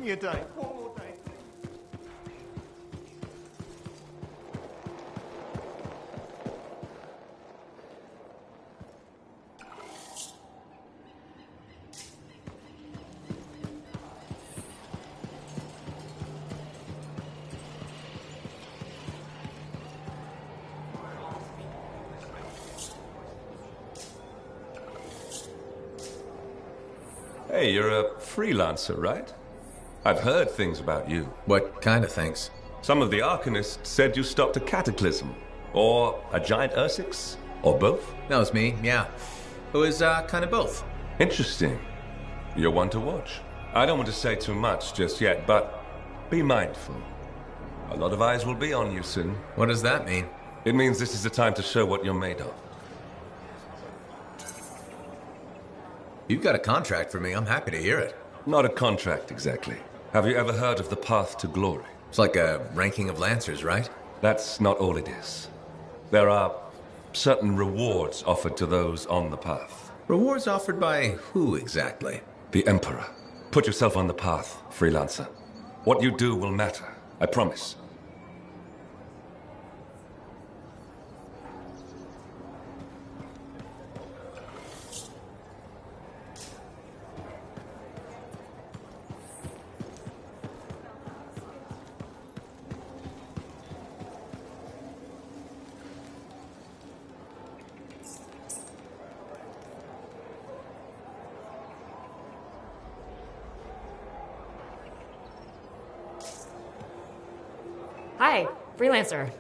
me a day. One more day. Hey, you're a freelancer, right? I've heard things about you. What kind of things? Some of the Arcanists said you stopped a cataclysm, or a giant Ursix, or both. That was me, yeah. It was, kind of both. Interesting. You're one to watch. I don't want to say too much just yet, but be mindful. A lot of eyes will be on you soon. What does that mean? It means this is the time to show what you're made of. You've got a contract for me. I'm happy to hear it. Not a contract, exactly. Have you ever heard of the path to glory? It's like a ranking of lancers, right? That's not all it is. There are certain rewards offered to those on the path. Rewards offered by who exactly? The Emperor. Put yourself on the path, freelancer. What you do will matter, I promise. Hi, freelancer.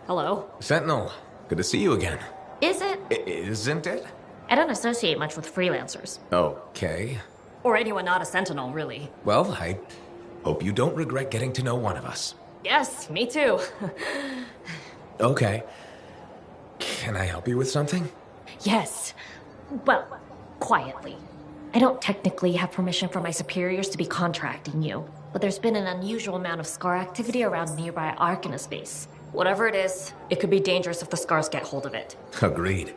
Hello. Sentinel, good to see you again. Is it? Isn't it? I don't associate much with freelancers. Okay. Or anyone not a sentinel, really. Well, I hope you don't regret getting to know one of us. Yes, me too. Okay. Can I help you with something? Yes. Well, quietly. I don't technically have permission from my superiors to be contracting you, but there's been an unusual amount of scar activity around nearby Arcanist base. Whatever it is, it could be dangerous if the scars get hold of it. Agreed.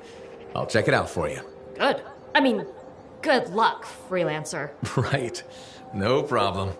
I'll check it out for you. Good. I mean, good luck, freelancer. Right. No problem.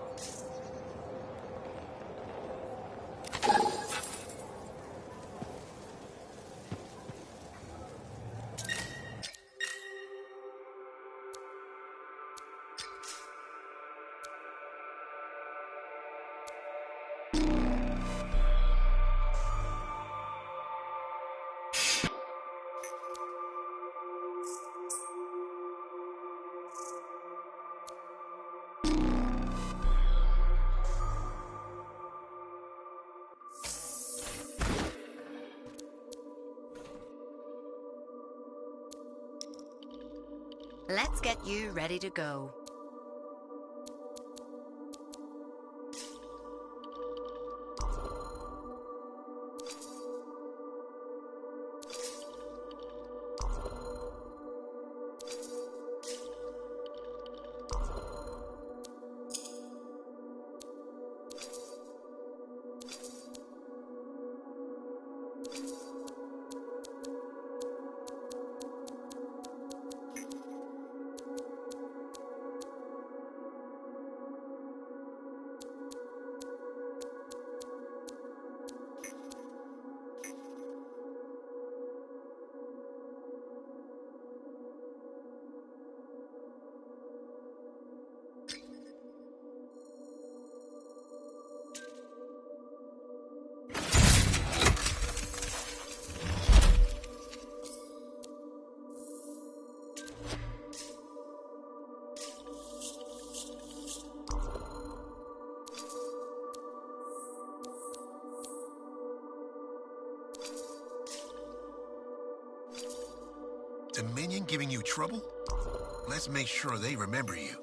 Let's get you ready to go. Dominion giving you trouble? Let's make sure they remember you.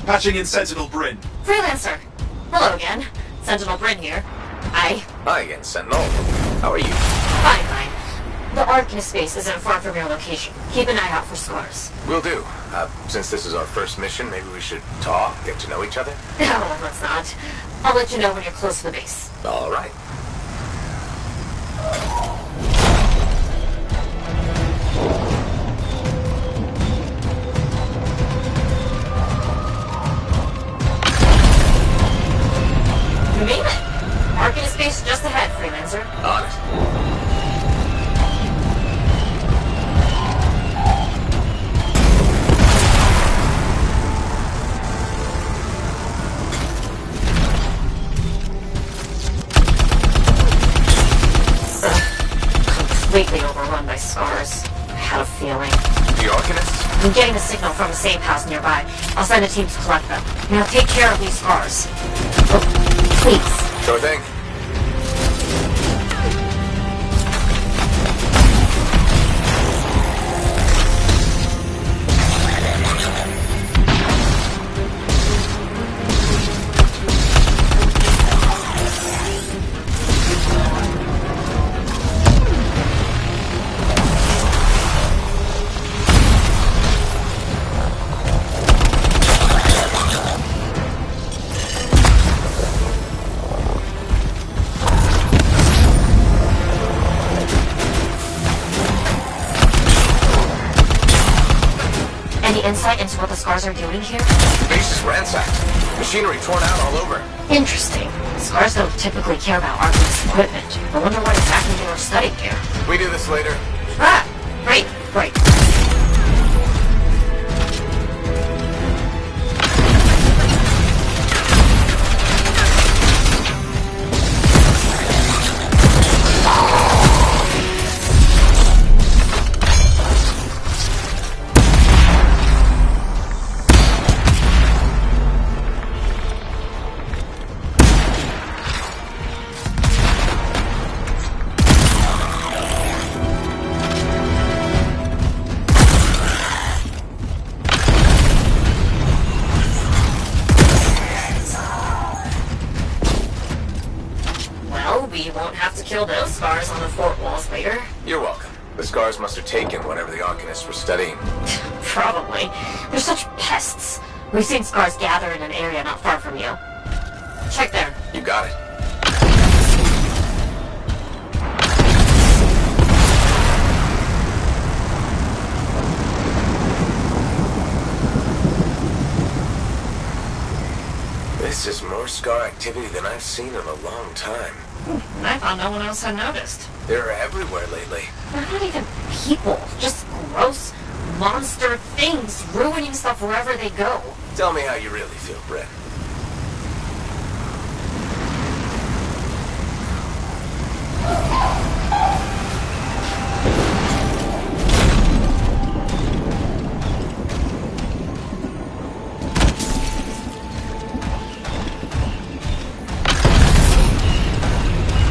Patching in Sentinel Bryn. Freelancer! Hello again. Sentinel Bryn here. Hi again, Sentinel. How are you? Fine. The Arcanist space isn't far from your location. Keep an eye out for scars. Will do. Since this is our first mission, maybe we should talk, get to know each other? No, let's not. I'll let you know when you're close to the base. All right. You made it! Arcanist space just ahead, Freelancer. On it. Completely overrun by scars. I had a feeling. The Arcanists? I'm getting a signal from a safe house nearby. I'll send a team to collect them. Now take care of these scars. Oh, please. Sure thing. Any insight into what the scars are doing here? The base is ransacked. Machinery torn out all over. Interesting. Scars don't typically care about Arcanist equipment. I wonder what exactly they were studying here. We do this later. Ah! Great. We won't have to kill those scars on the fort walls later. You're welcome. The scars must have taken whatever the Arcanists were studying. Probably. They're such pests. We've seen scars gather in an area not far from you. Check there. You got it. This is more scar activity than I've seen in a long time. I thought no one else had noticed. They're everywhere lately. They're not even people. Just gross monster things ruining stuff wherever they go. Tell me how you really feel, Brett.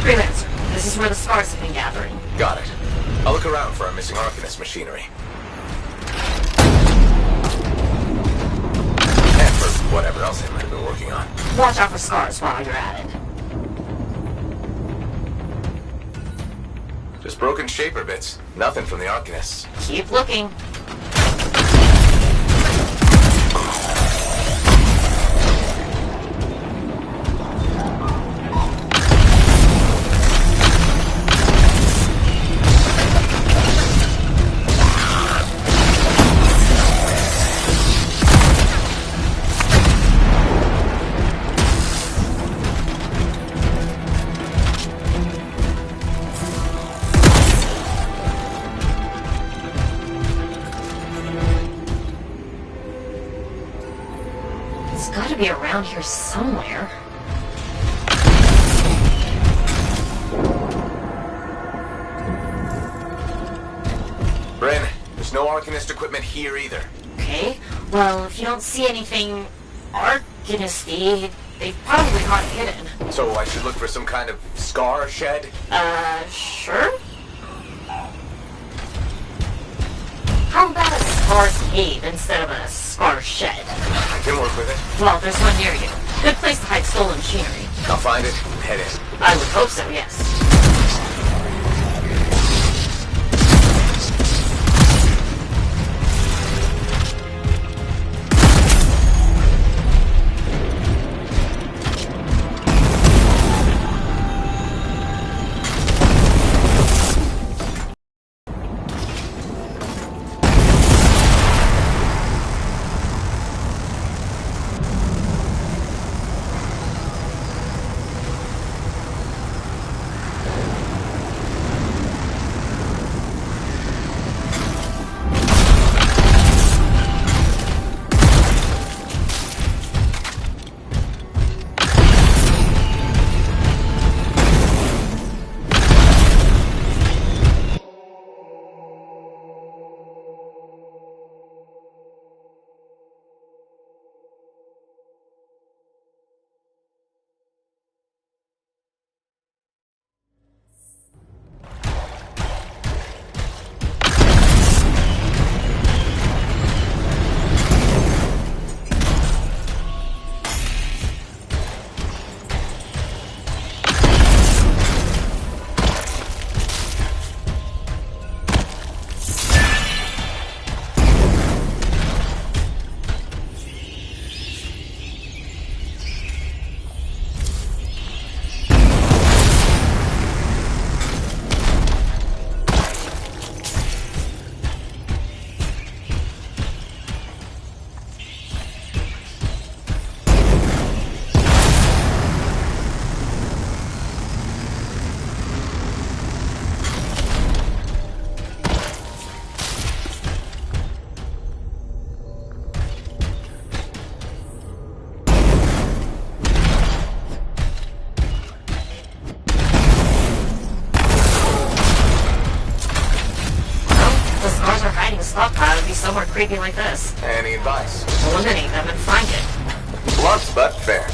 Freelancer, this is where the scars have been gathering. Got it. I'll look around for our missing Arcanist machinery. And for whatever else they might have been working on. Watch out for scars while you're at it. Just broken shaper bits. Nothing from the Arcanists. Keep looking. It's gotta be around here somewhere. Bryn, there's no Arcanist equipment here either. Okay, well, if you don't see anything Arcanist-y, they've probably got it hidden. So I should look for some kind of scar shed? Sure? How about a scar cave instead of a Ps4 shed. I can work with it. Well, there's one near you. Good place to hide stolen machinery. I'll find it and head in. I would hope so, yes. Stockpile would be somewhere creepy like this. Any advice? Eliminate them and find it. Blunt but fair.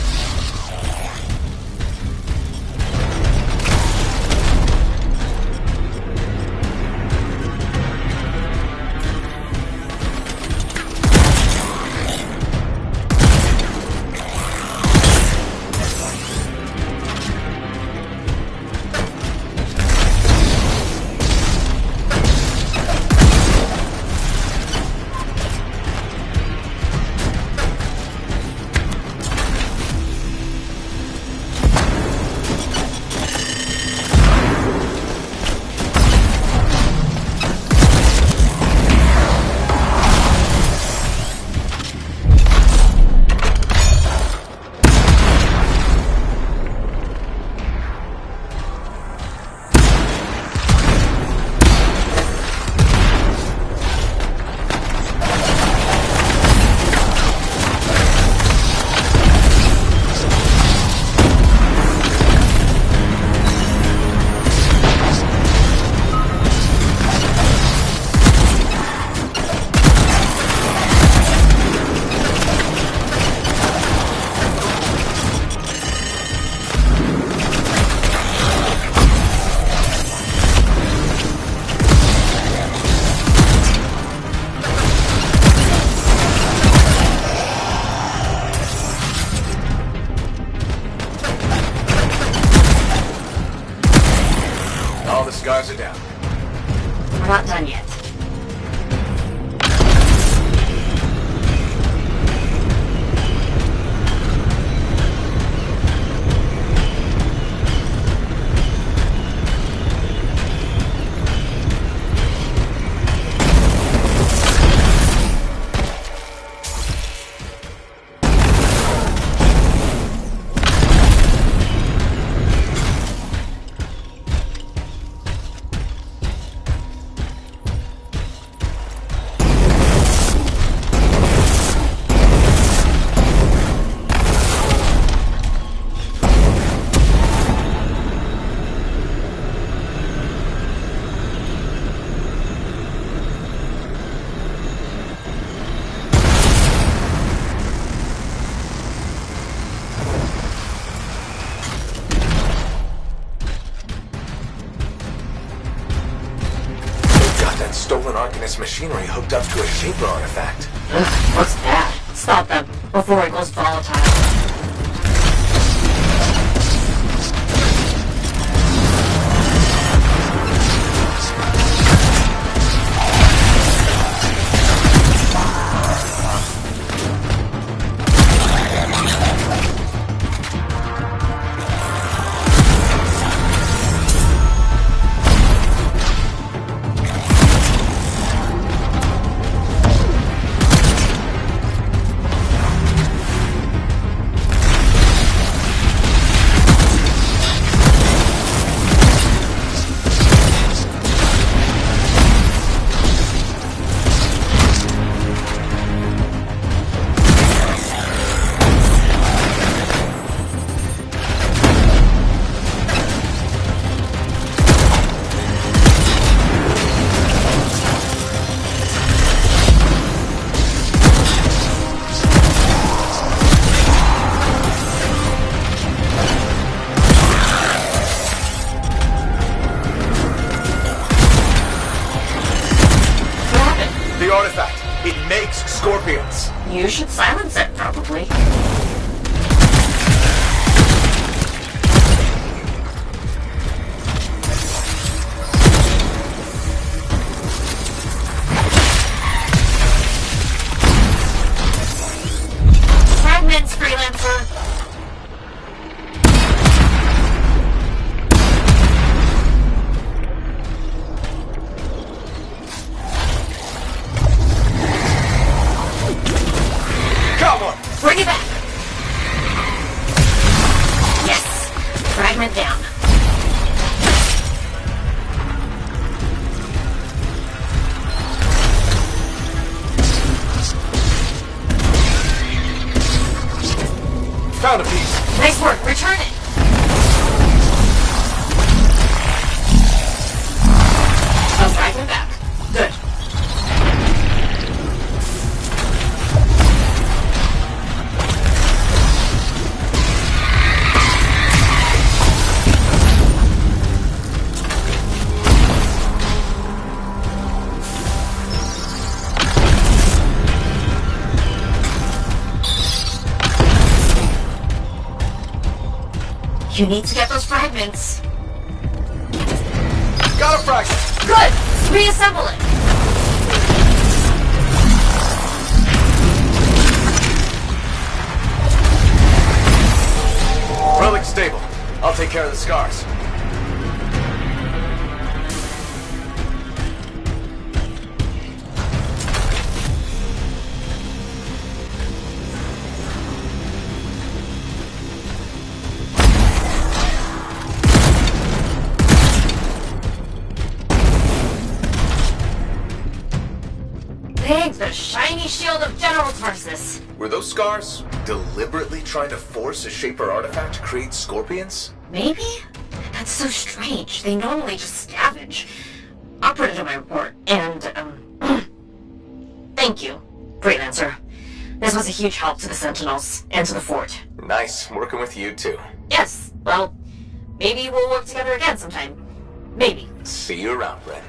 this machinery hooked up to a Shaper artifact. Ugh, what's that? Stop them before it goes volatile. Scorpions. You should silence it, probably. Fragments, freelancer. Bring it back! Yes! Fragment down. Found a piece. Nice work. Return it. A fragment back. Good. You need to get those fragments. Got a fragment! Good! Reassemble it! Relic stable. I'll take care of the scars. Thanks, the shiny shield of General Tarsus. Were those scars deliberately trying to force a Shaper artifact to create scorpions? Maybe? That's so strange. They normally just scavenge. I'll put it in my report. And, thank you, Freelancer. This was a huge help to the Sentinels and to the fort. Nice, working with you too. Yes, well, maybe we'll work together again sometime. Maybe. See you around, Ren.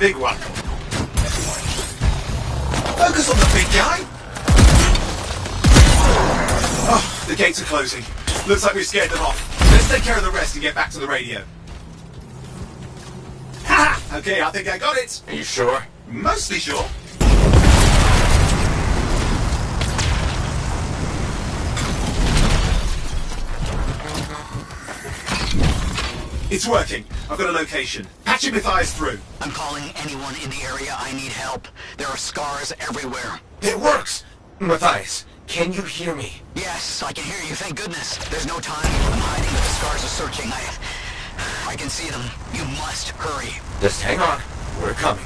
big one. Focus on the big guy! Oh, the gates are closing. Looks like we've scared them off. Let's take care of the rest and get back to the radio. Ha! Okay, I think I got it. Are you sure? Mostly sure. It's working. I've got a location. Patching Matthias through. I'm calling anyone in the area. I need help. There are scars everywhere. It works! Matthias, can you hear me? Yes, I can hear you, thank goodness. There's no time. I'm hiding, but the scars are searching. I can see them. You must hurry. Just hang on. We're coming.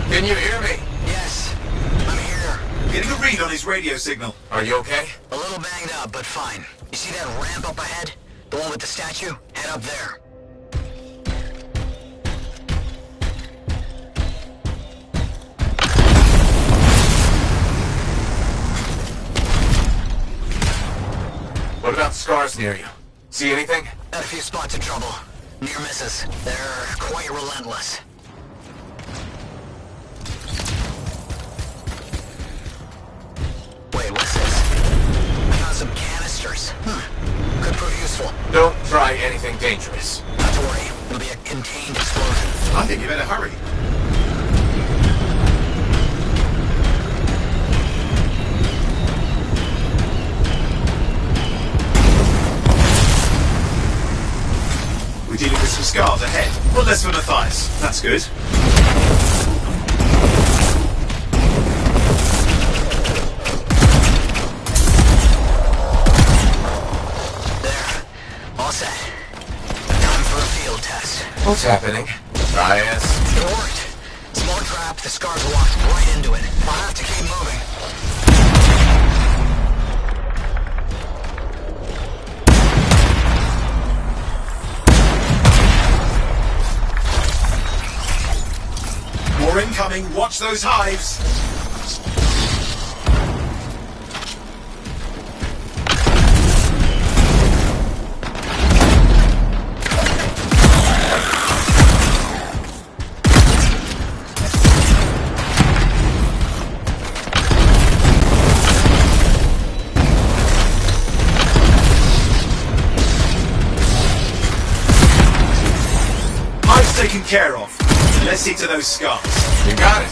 Can you hear me? Yes, I'm here. Getting a read on his radio signal. Are you okay? A little banged up, but fine. You see that ramp up ahead? The one with the statue? Head up there. What about scars near you? See anything? Had a few spots of trouble. Near misses. They're quite relentless. Wait, what's this? I found some canisters. Could prove useful. Don't try anything dangerous. Not to worry. It'll be a contained explosion. I think you better hurry. We're dealing with some scars ahead. Well, less for Matthias. That's good. What's happening? Matthias? It worked. Small trap, the scars walked right into it. I'll have to keep moving. More incoming, watch those hives! Taken care of. Let's see to those scars. You got it.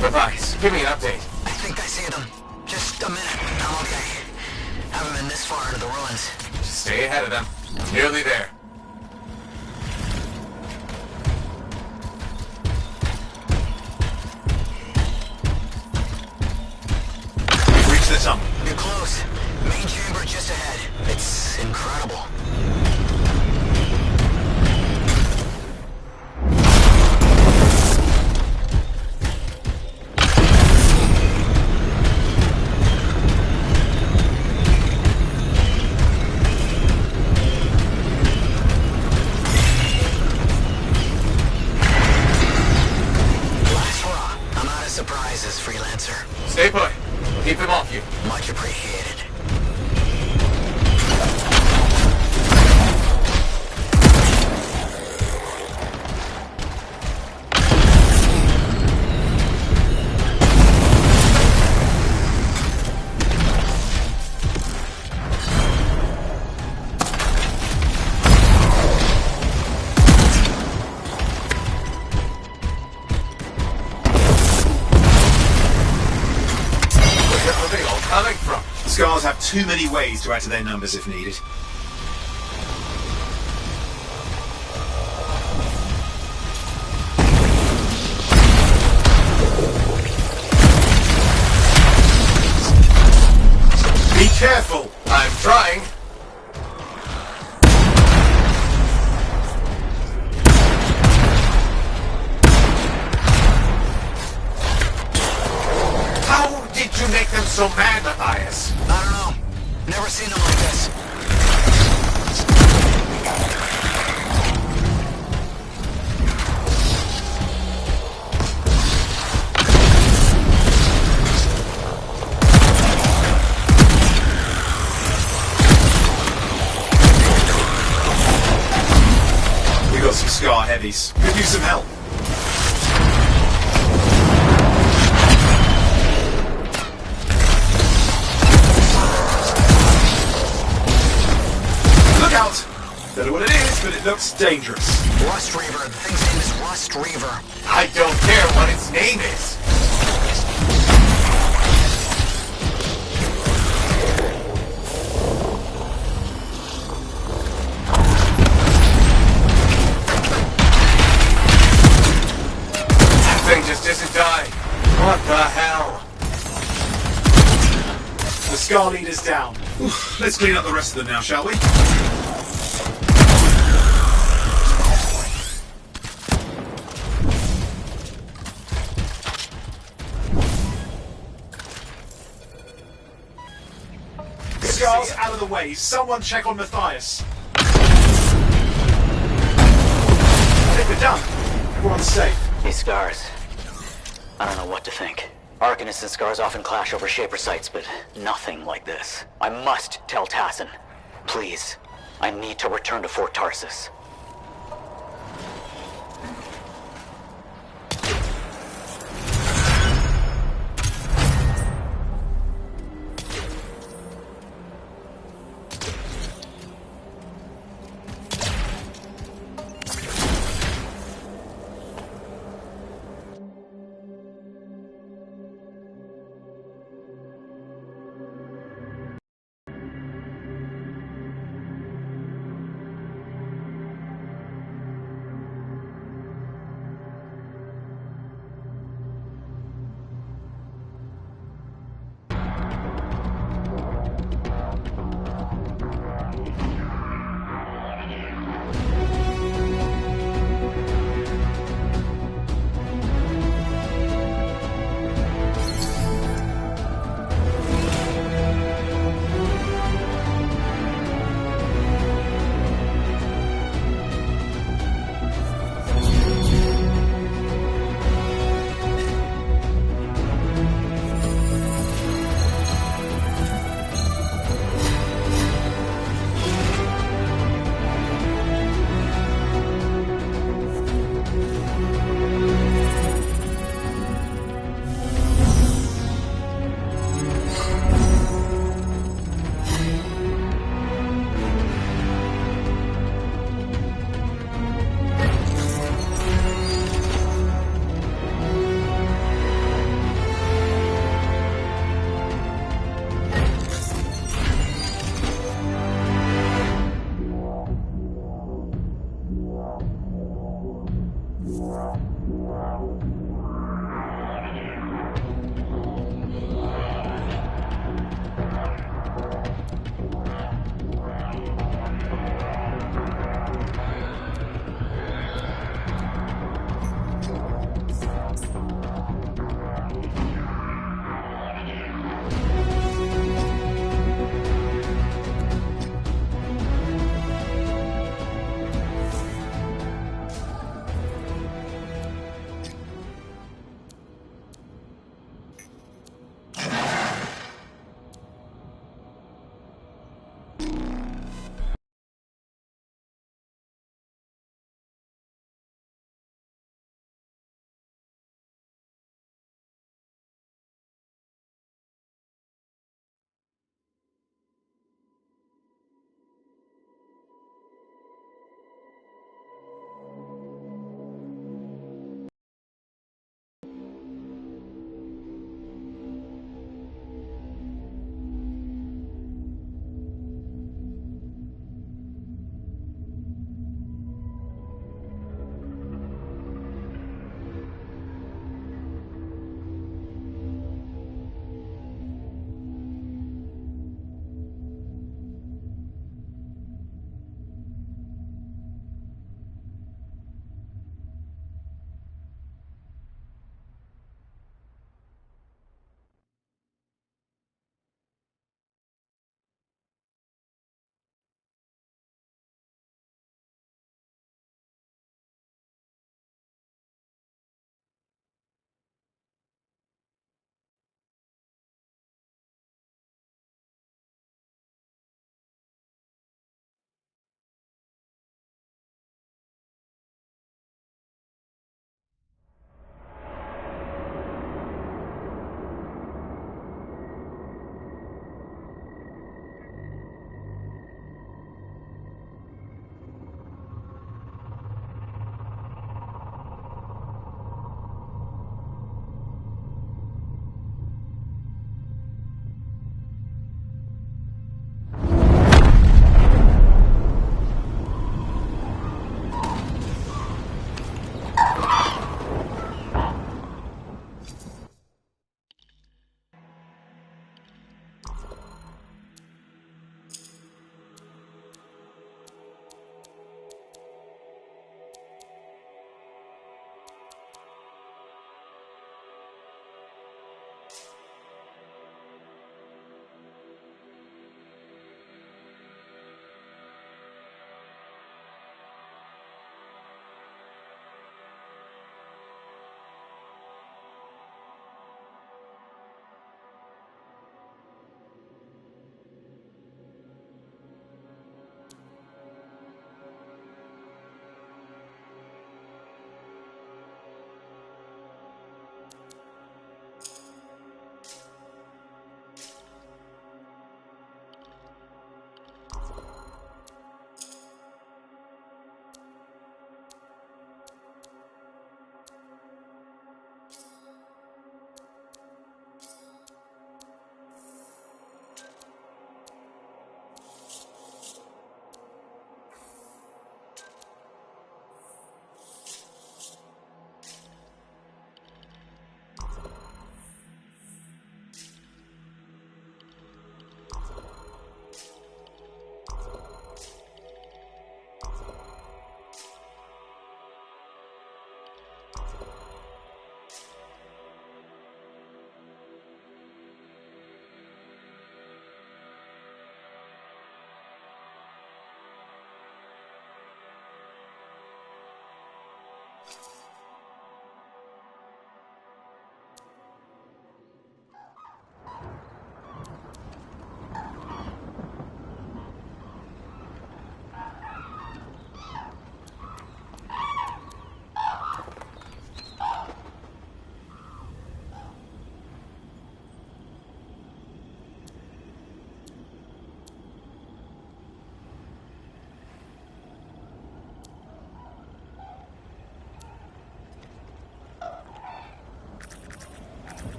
Matthias, give me an update. I think I see them. Just a minute. I'm okay. Haven't been this far into the ruins. Just stay ahead of them. Nearly there. You're close. Main chamber just ahead. It's incredible. have too many ways to add to their numbers if needed. Be careful! I'm trying. How did you make them so mad, Matthias? I don't know. Never seen them like this. We got some Scar heavies. Could use some help. Look out! Don't know what it is, but it looks dangerous. Rust Reaver. The thing's name is Rust Reaver. I don't care what its name is. That thing just isn't dying. What the hell? The Scar leader's down. Oof, let's clean up the rest of them now, shall we? Scar's out of the way. Someone check on Matthias. I think we're done. Everyone's safe. These scars. I don't know what to think. Arcanists and scars often clash over Shaper sites, but nothing like this. I must tell Tassin. Please. I need to return to Fort Tarsus.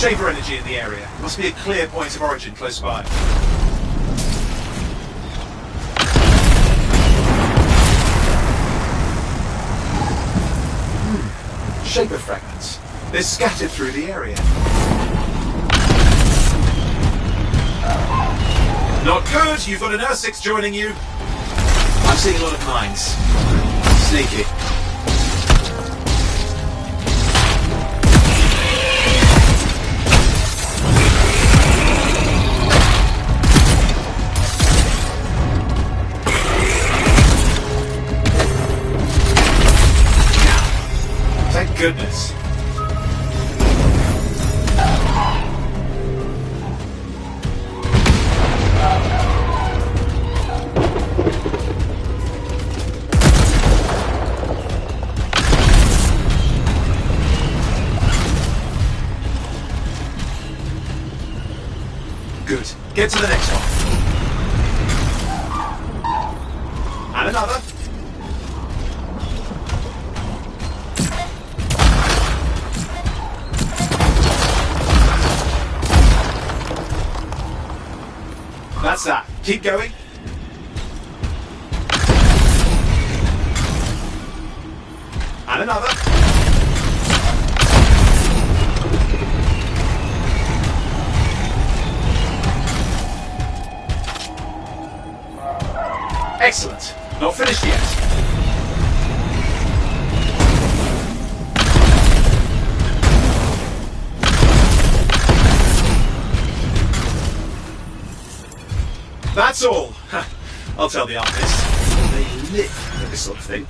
Shaper energy in the area. Must be a clear point of origin close by. Shaper fragments. They're scattered through the area. Not good. You've got an R6 joining you. I'm seeing a lot of mines. Sneaky. Thank goodness. Good. Get to the next one. And another. That's that. Keep going. And another. Excellent. Not finished yet. That's all. I'll tell the artists. They live for this sort of thing.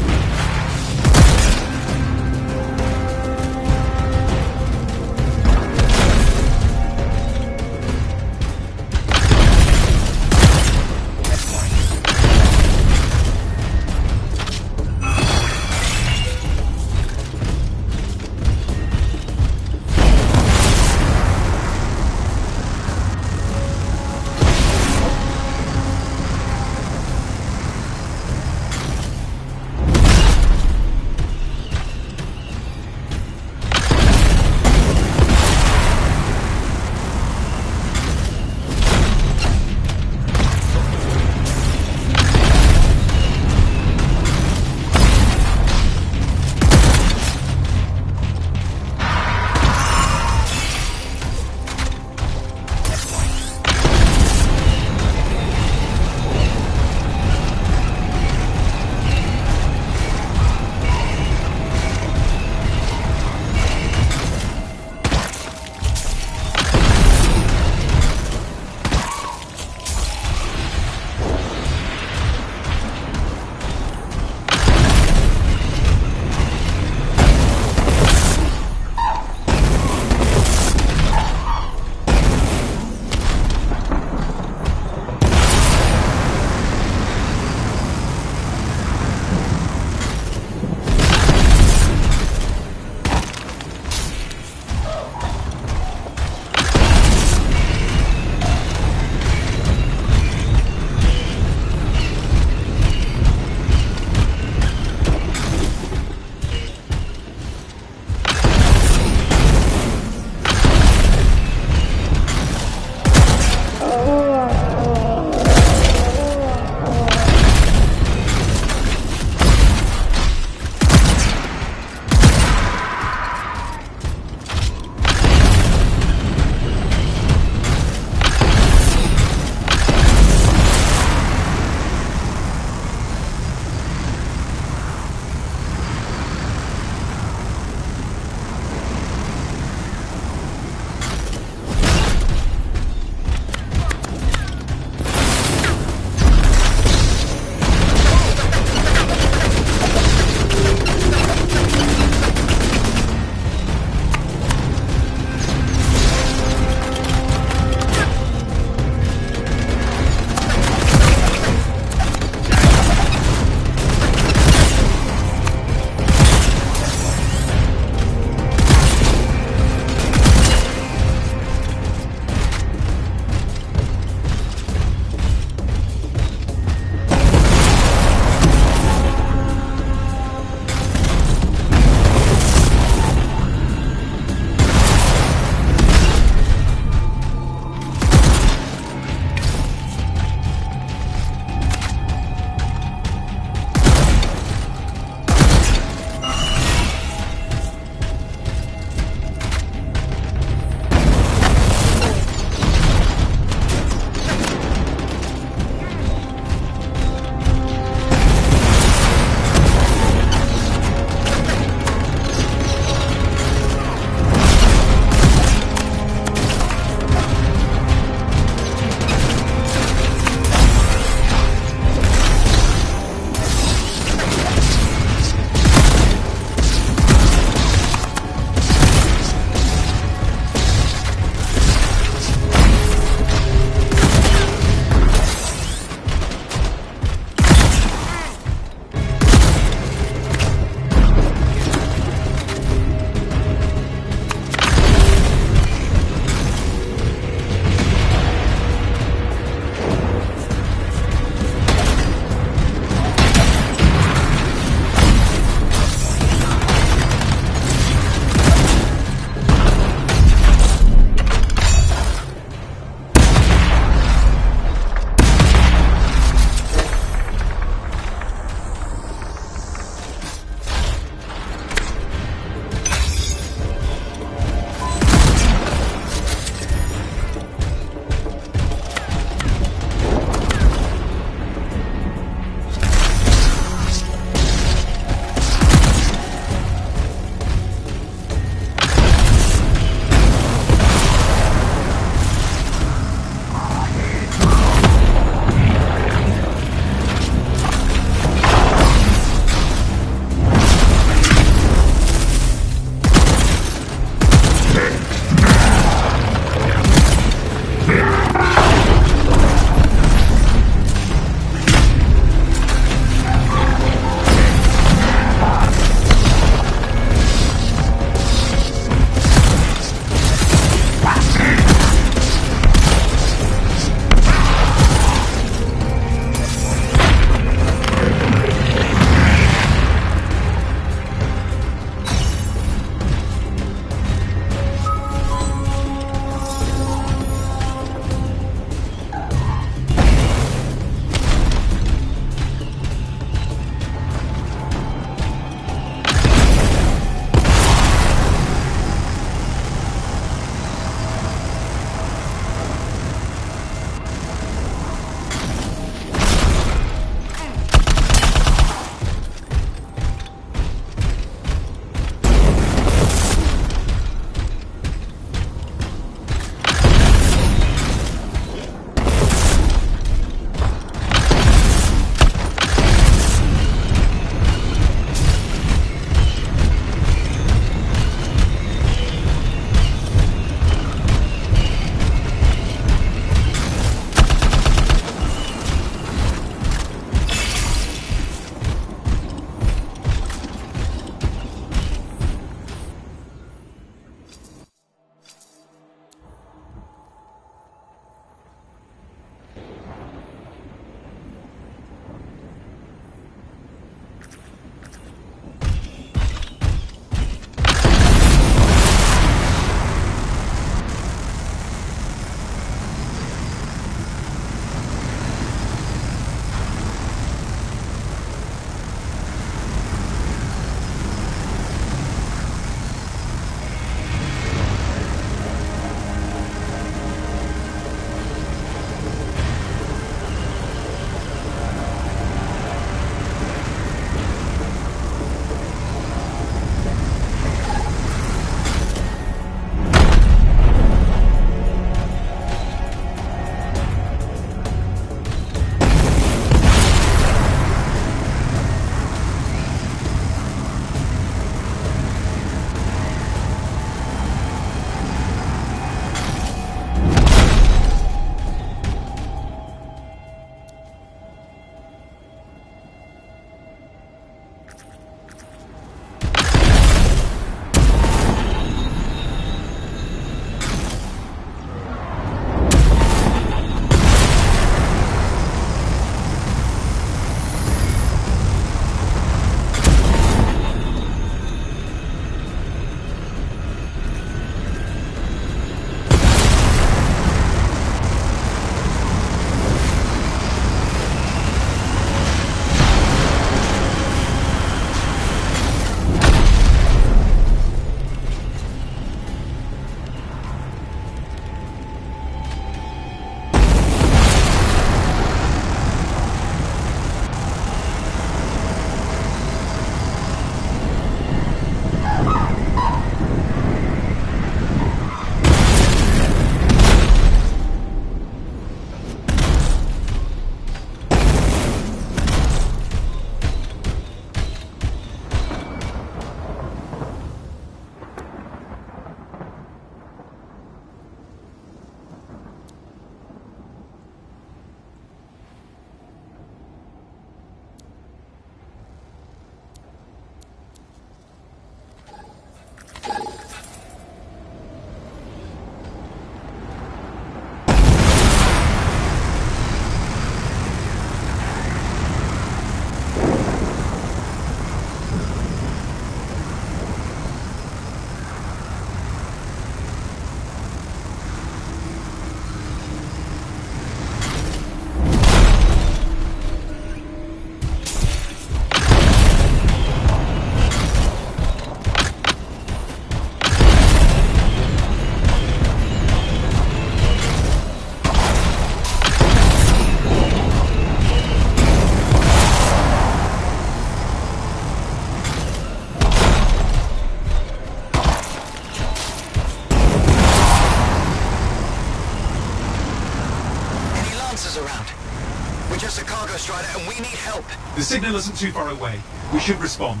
The signal isn't too far away. We should respond.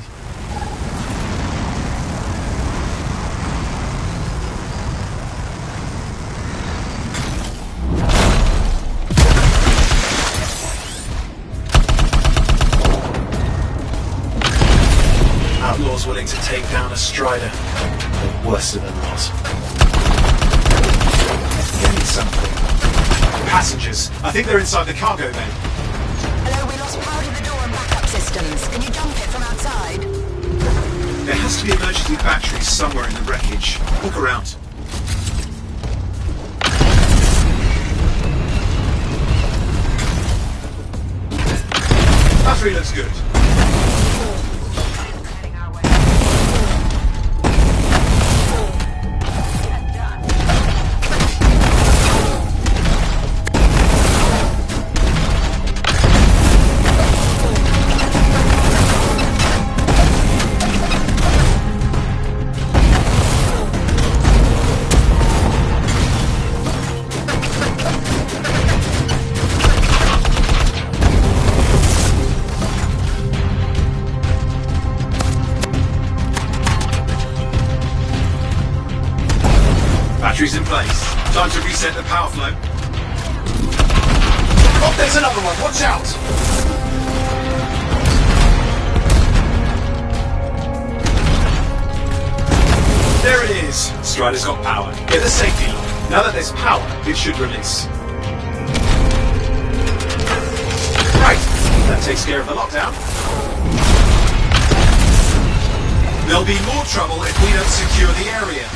Outlaws willing to take down a Strider. The worst of in-laws. Getting something. Passengers. I think they're inside the cargo bay. Hello, we lost power to the door and backup systems. Can you jump it from outside? There has to be emergency batteries somewhere in the wreckage. Look around. Battery looks good. Batteries in place. Time to reset the power flow. Oh, there's another one. Watch out! There it is. Strider's got power. Get the safety lock. Now that there's power, it should release. Right. That takes care of the lockdown. There'll be more trouble if we don't secure the area.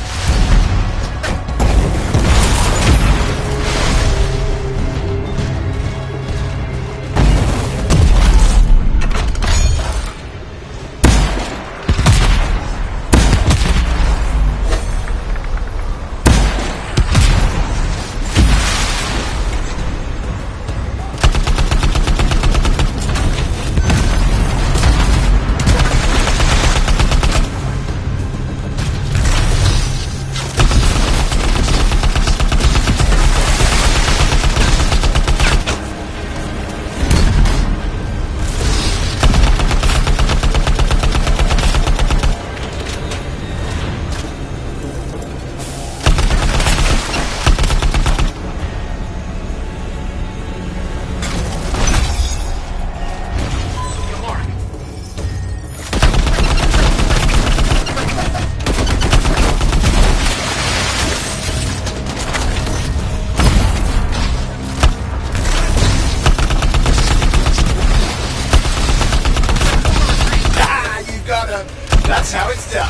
That's how it's done.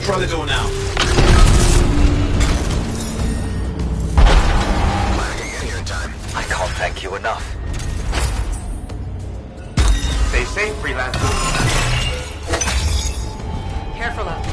Try the door now. Glad you get here in time. I can't thank you enough. Stay safe, freelancer. Careful up.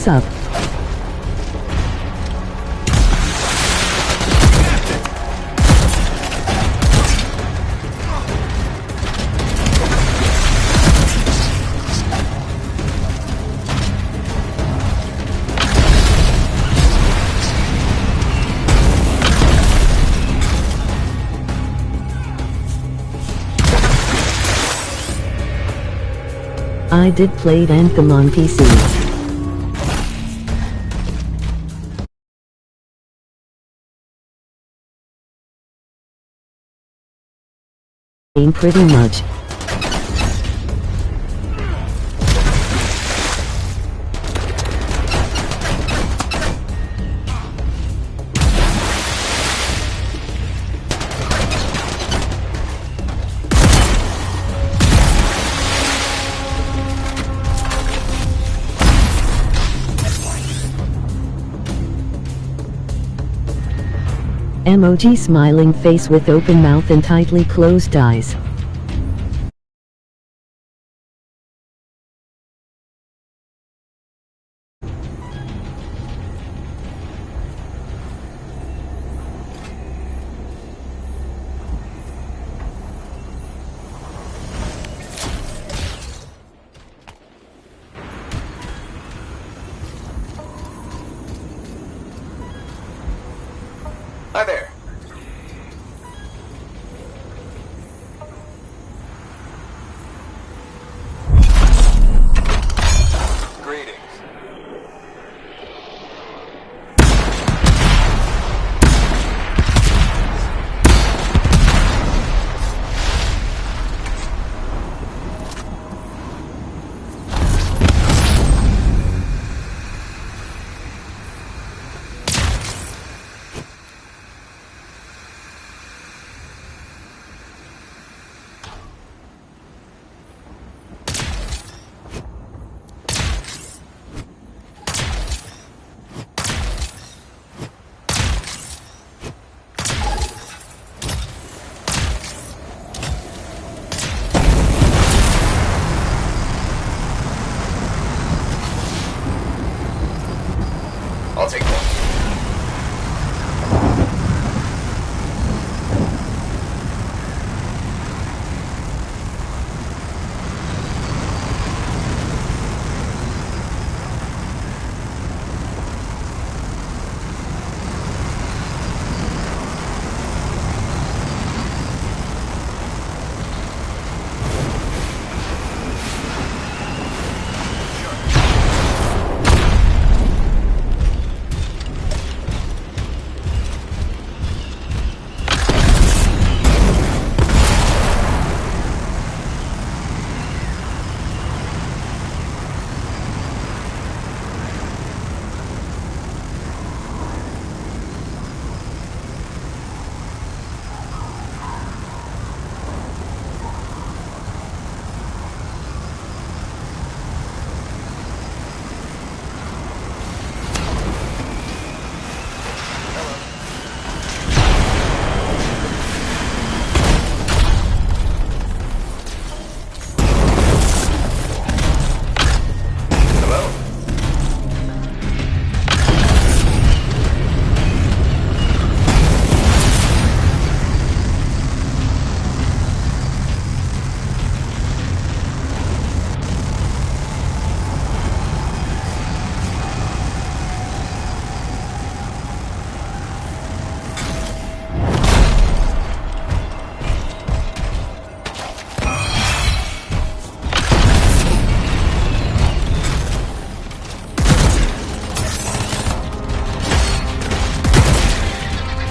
Sup? I did played Anthem on PC. Pretty much. Emoji smiling face with open mouth and tightly closed eyes. Hi there. Greetings. I'll take one.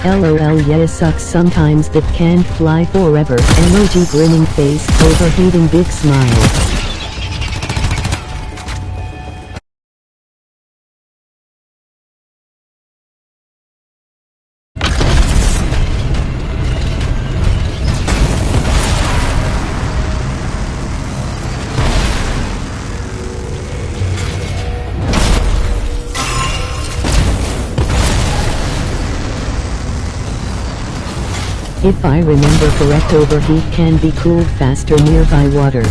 LOL, yeah, it sucks sometimes that can't fly forever. Emoji grinning face, overheating big smile. If I remember correct, overheat can be cooled faster nearby water.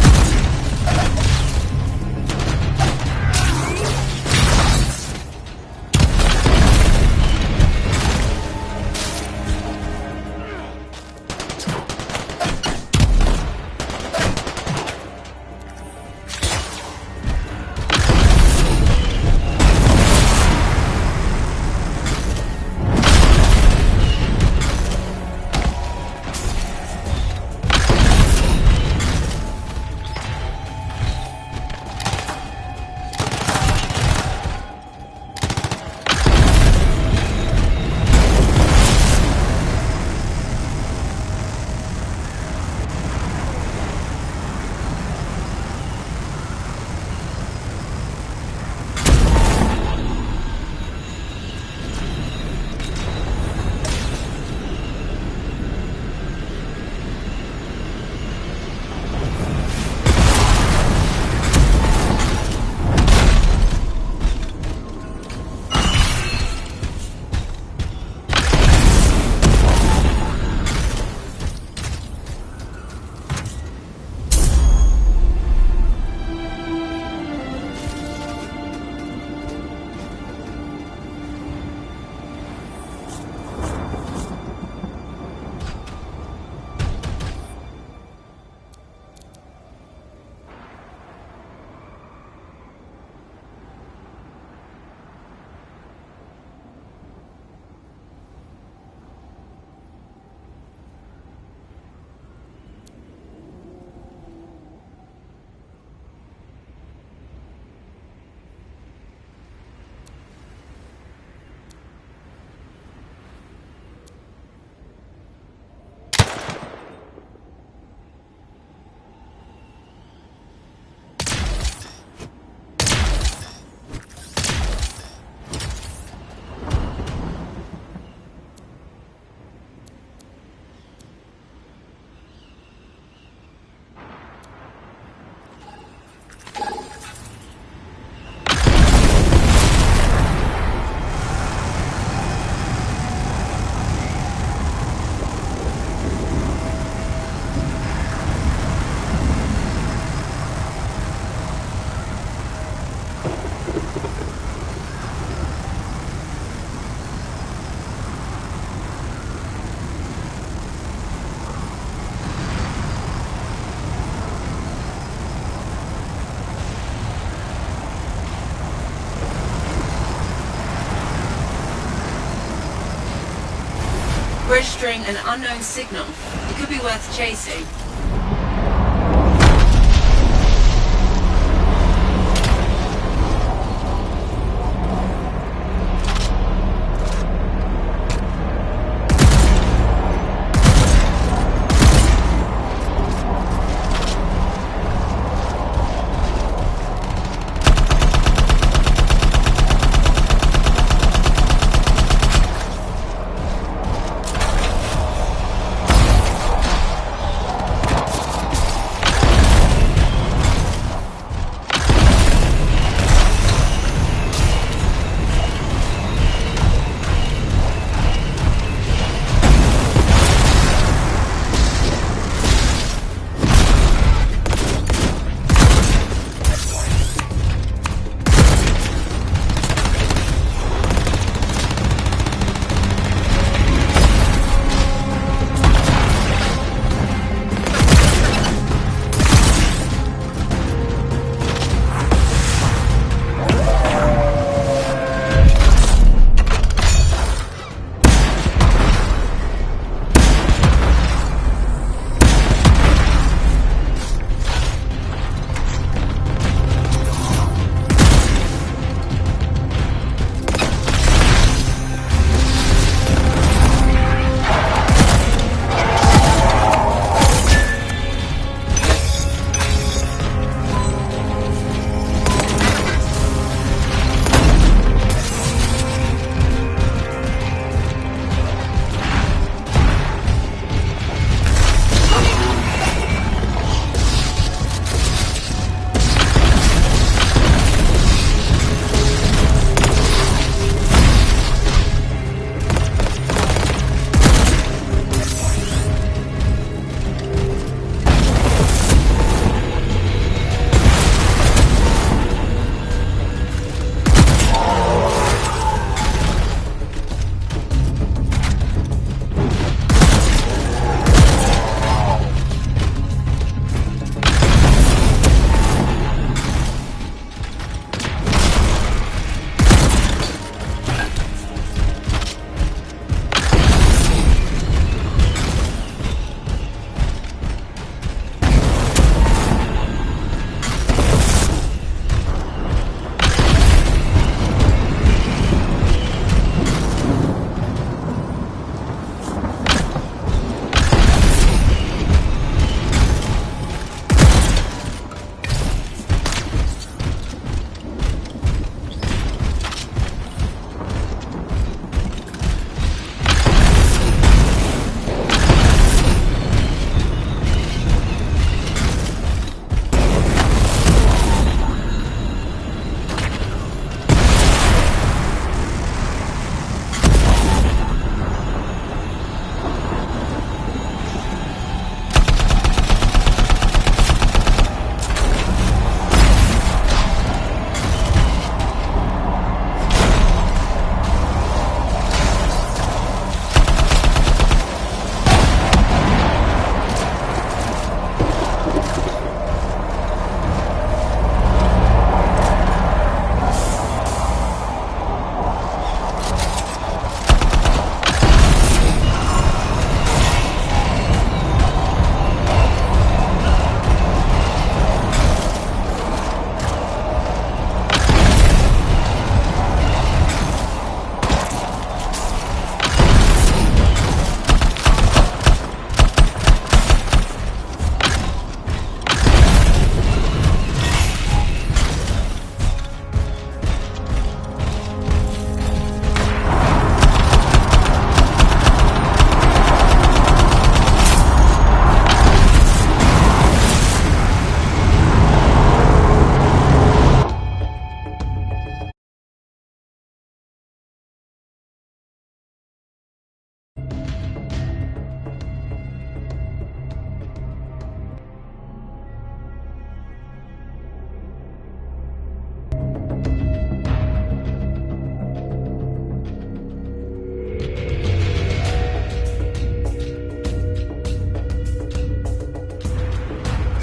Registering an unknown signal. It could be worth chasing.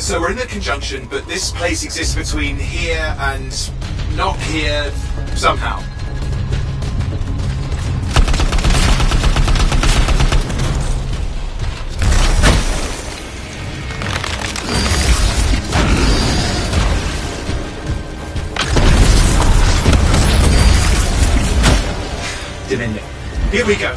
So we're in the conjunction, but this place exists between here and not here somehow. we go.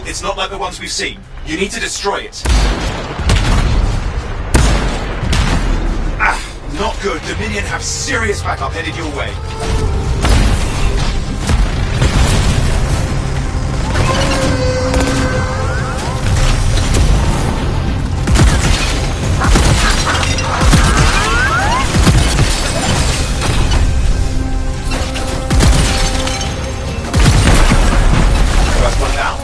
It's not like the ones we've seen. You need to destroy it. Not good. Dominion have serious backup headed your way. First one down.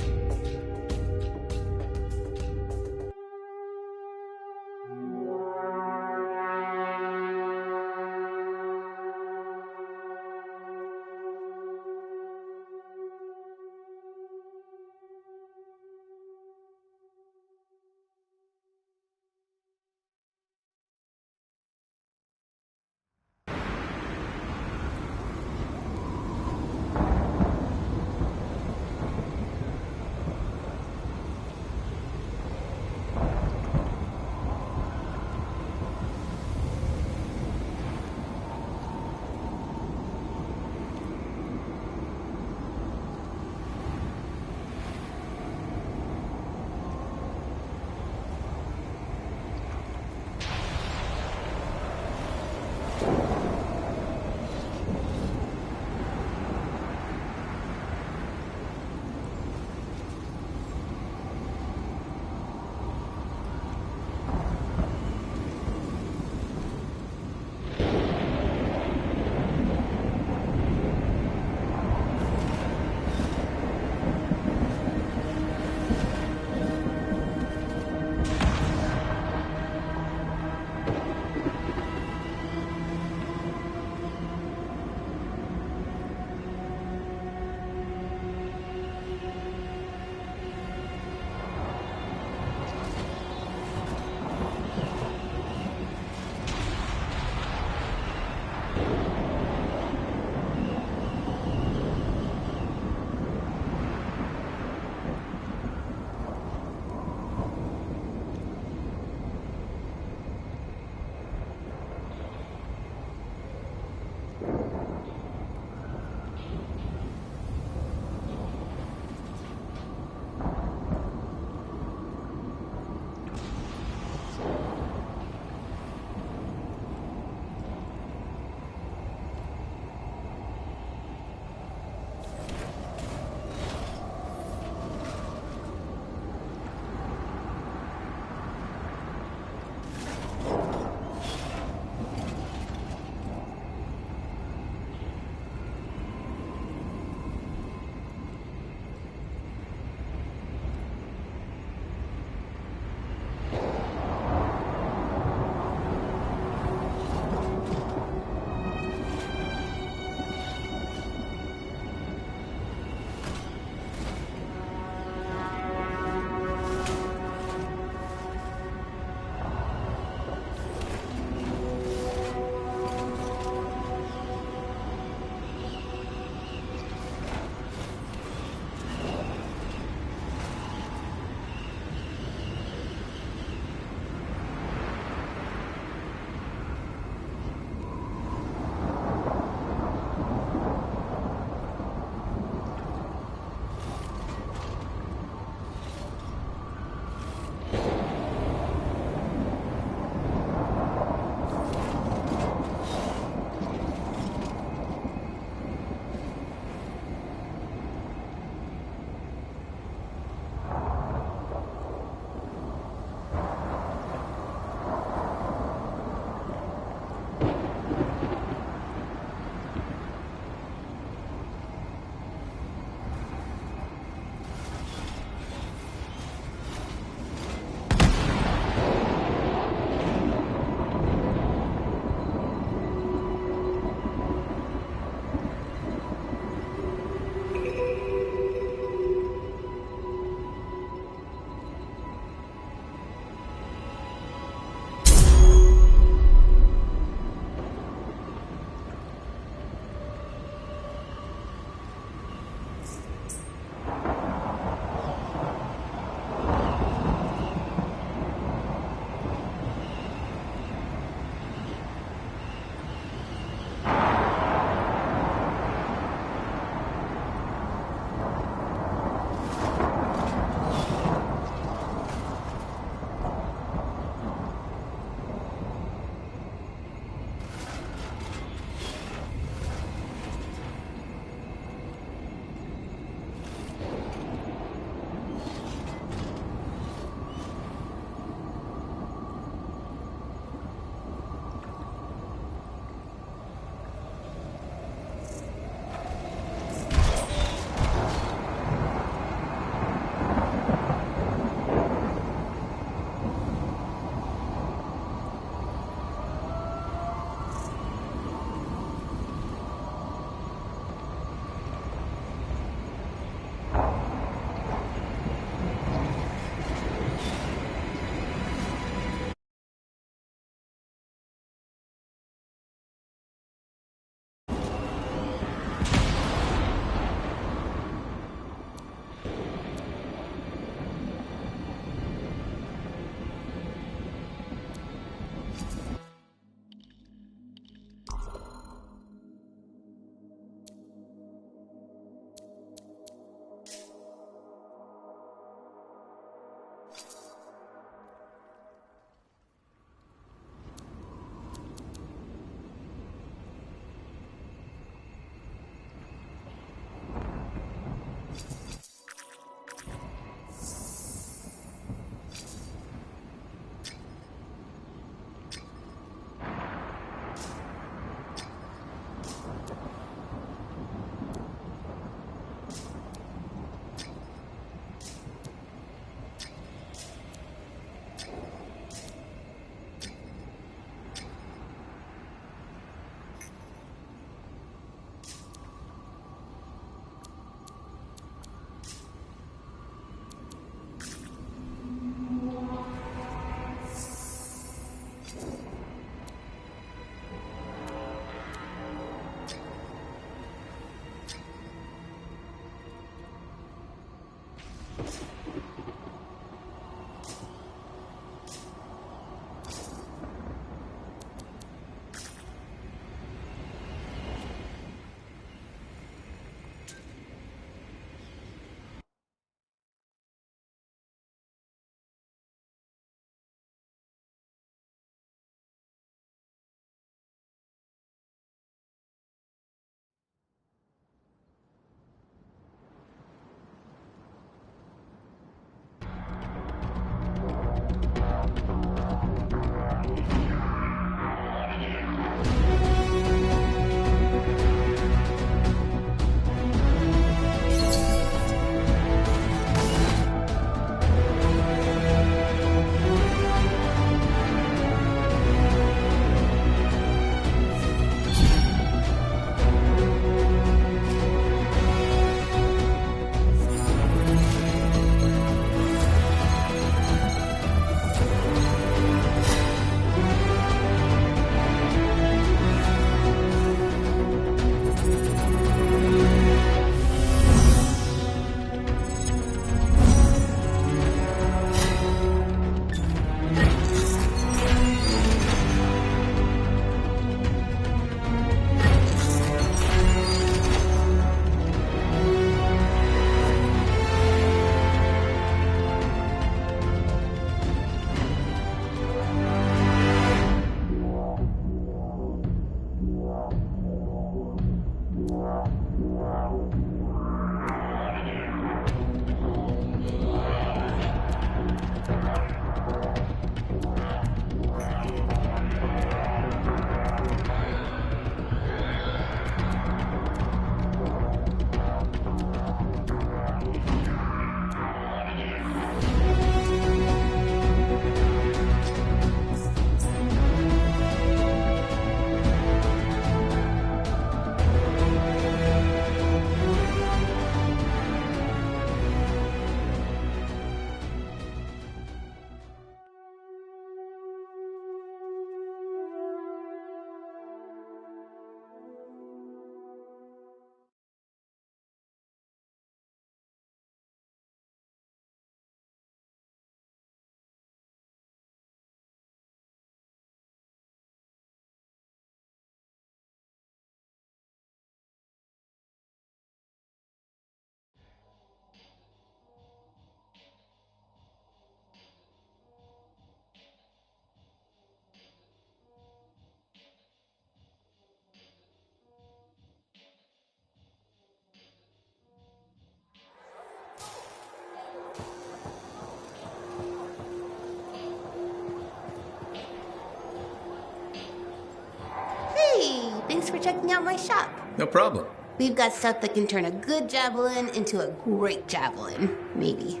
for checking out my shop. No problem. We've got stuff that can turn a good javelin into a great javelin. Maybe.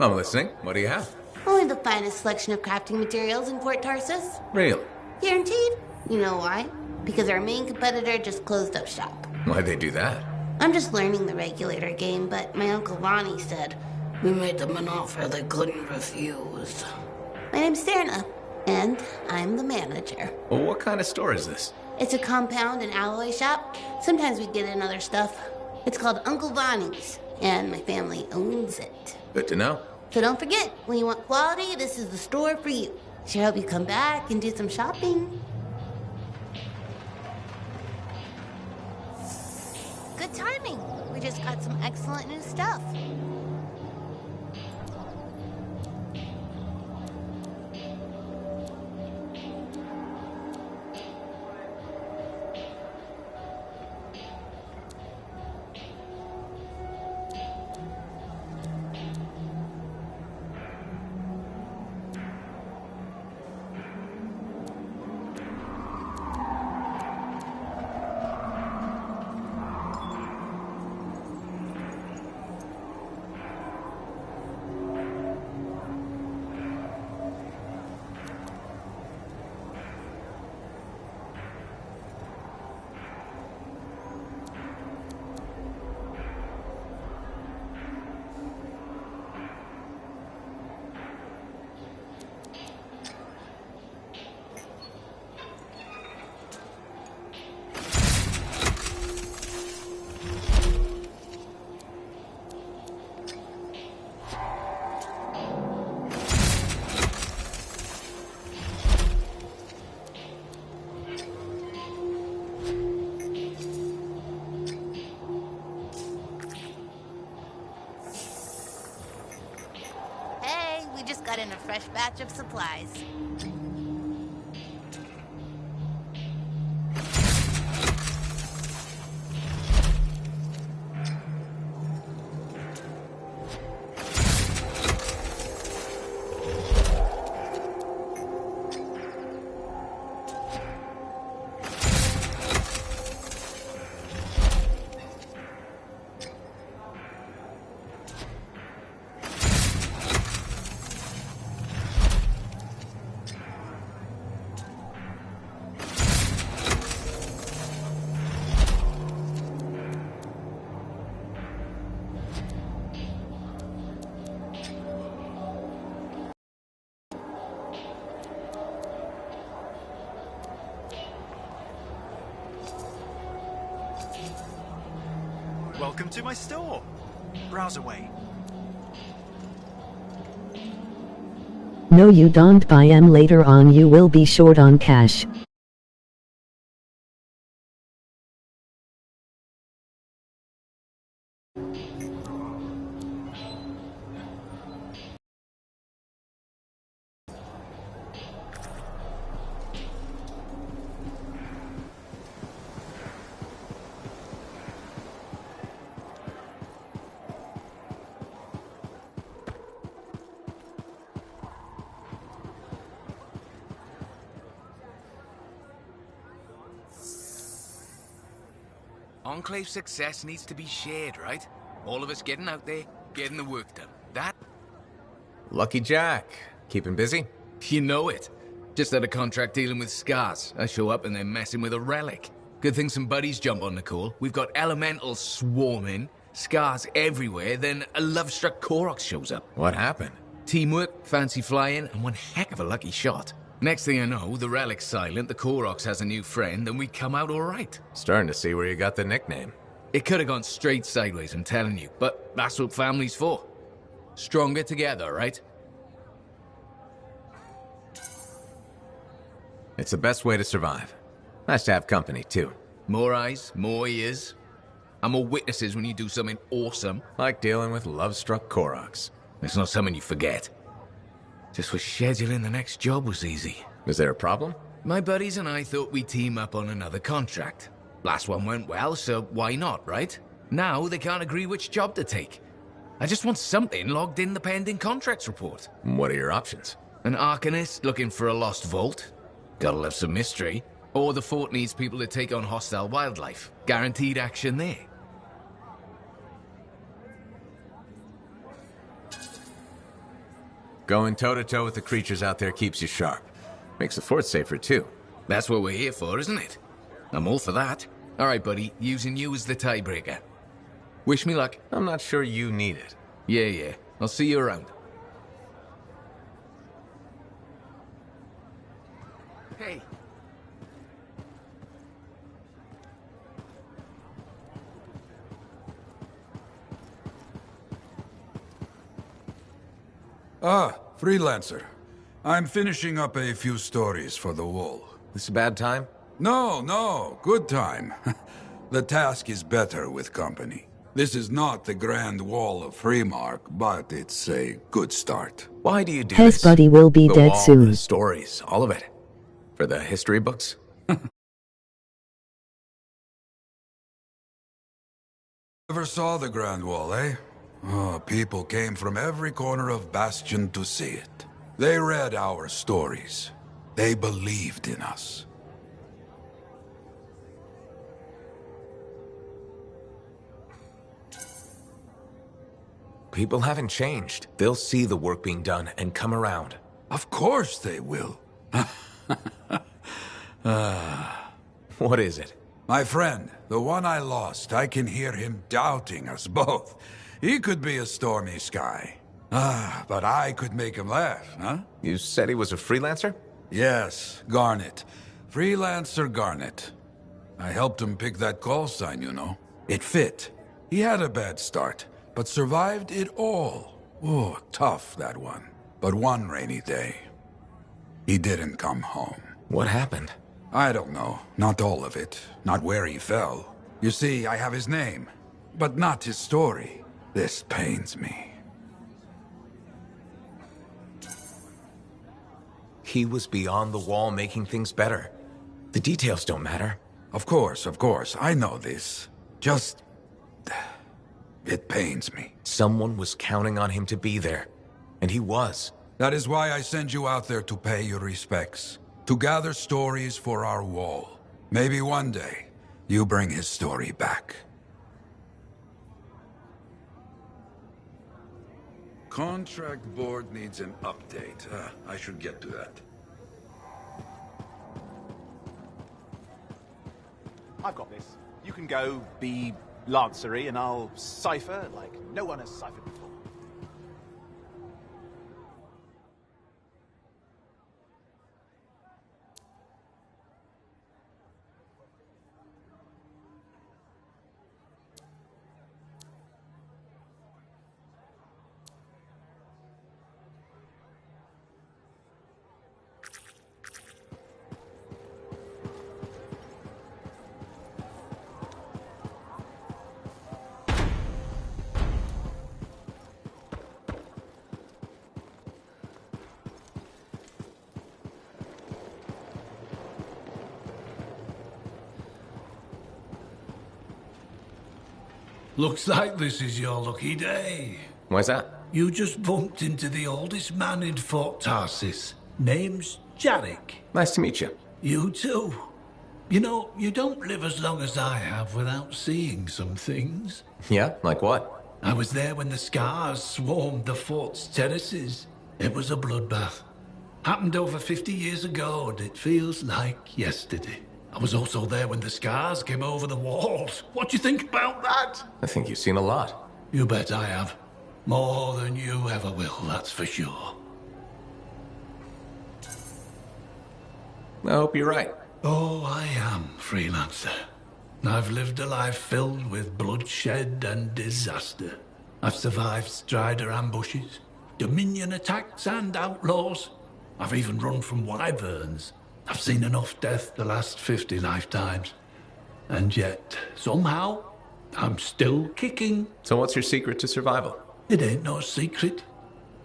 I'm listening. What do you have? Only the finest selection of crafting materials in Fort Tarsus. Real. Guaranteed. You know why? Because our main competitor just closed up shop. Why'd they do that? I'm just learning the regulator game, but my Uncle Ronnie said, we made them an offer they couldn't refuse. My name's Serna, and I'm the manager. Well, what kind of store is this? It's a compound and alloy shop. Sometimes we get in other stuff. It's called Uncle Ronnie's, and my family owns it. Good to know. So don't forget, when you want quality, this is the store for you. Sure hope you come back and do some shopping. Good timing. We just got some excellent new stuff. Got in a fresh batch of supplies. Welcome to my store. Browse away. No, you don't buy 'em later on, you will be short on cash. Enclave success needs to be shared, right? All of us getting out there, getting the work done. That? Lucky Jack. Keeping busy? You know it. Just had a contract dealing with scars. I show up and they're messing with a relic. Good thing some buddies jump on the call. We've got elementals swarming, scars everywhere, then a love-struck Koroks shows up. What happened? Teamwork, fancy flying, and one heck of a lucky shot. Next thing I know, the relic's silent, the Koroks has a new friend, and we come out all right. Starting to see where you got the nickname. It could have gone straight sideways, I'm telling you, but that's what family's for. Stronger together, right? It's the best way to survive. Nice to have company, too. More eyes, more ears. And more witnesses when you do something awesome. Like dealing with love-struck Koroks. It's not something you forget. Just was scheduling the next job was easy. Is there a problem? My buddies and I thought we'd team up on another contract. Last one went well, so why not, right? Now they can't agree which job to take. I just want something logged in the pending contracts report. What are your options? An Arcanist looking for a lost vault. Gotta love some mystery. Or the fort needs people to take on hostile wildlife. Guaranteed action there. Going toe-to-toe with the creatures out there keeps you sharp. Makes the fort safer, too. That's what we're here for, isn't it? I'm all for that. All right, buddy, using you as the tiebreaker. Wish me luck. I'm not sure you need it. Yeah. I'll see you around. Hey. Ah, freelancer. I'm finishing up a few stories for the wall. This a bad time? No, good time. The task is better with company. This is not the Grand Wall of Freemark, but it's a good start. Why do you do His this? buddy will be The dead wall, soon. The stories, all of it. For the history books? Never saw the Grand Wall, eh? Oh, people came from every corner of Bastion to see it. They read our stories. They believed in us. People haven't changed. They'll see the work being done and come around. Of course they will. What is it? My friend, the one I lost, I can hear him doubting us both. He could be a stormy sky. But I could make him laugh, huh? You said he was a freelancer? Yes, Garnet. Freelancer Garnet. I helped him pick that call sign, you know. It fit. He had a bad start, but survived it all. Oh, tough, that one. But one rainy day, he didn't come home. What happened? I don't know. Not all of it. Not where he fell. You see, I have his name, but not his story. This pains me. He was beyond the wall making things better. The details don't matter. Of course. I know this. Just... it pains me. Someone was counting on him to be there. And he was. That is why I send you out there to pay your respects. To gather stories for our wall. Maybe one day, you bring his story back. Contract board needs an update. I should get to that. I've got this. You can go be Lancery and I'll cipher like no one has ciphered before. Looks like this is your lucky day. Why's that? You just bumped into the oldest man in Fort Tarsis. Name's Jarek. Nice to meet you. You too. You know, you don't live as long as I have without seeing some things. Yeah? Like what? I was there when the scars swarmed the fort's terraces. It was a bloodbath. Happened over 50 years ago, and it feels like yesterday. I was also there when the scars came over the walls. What do you think about that? I think you've seen a lot. You bet I have. More than you ever will, that's for sure. I hope you're right. Oh, I am, freelancer. I've lived a life filled with bloodshed and disaster. I've survived Strider ambushes, Dominion attacks and outlaws. I've even run from wyverns. I've seen enough death the last 50 lifetimes. And yet, somehow, I'm still kicking. So what's your secret to survival? It ain't no secret.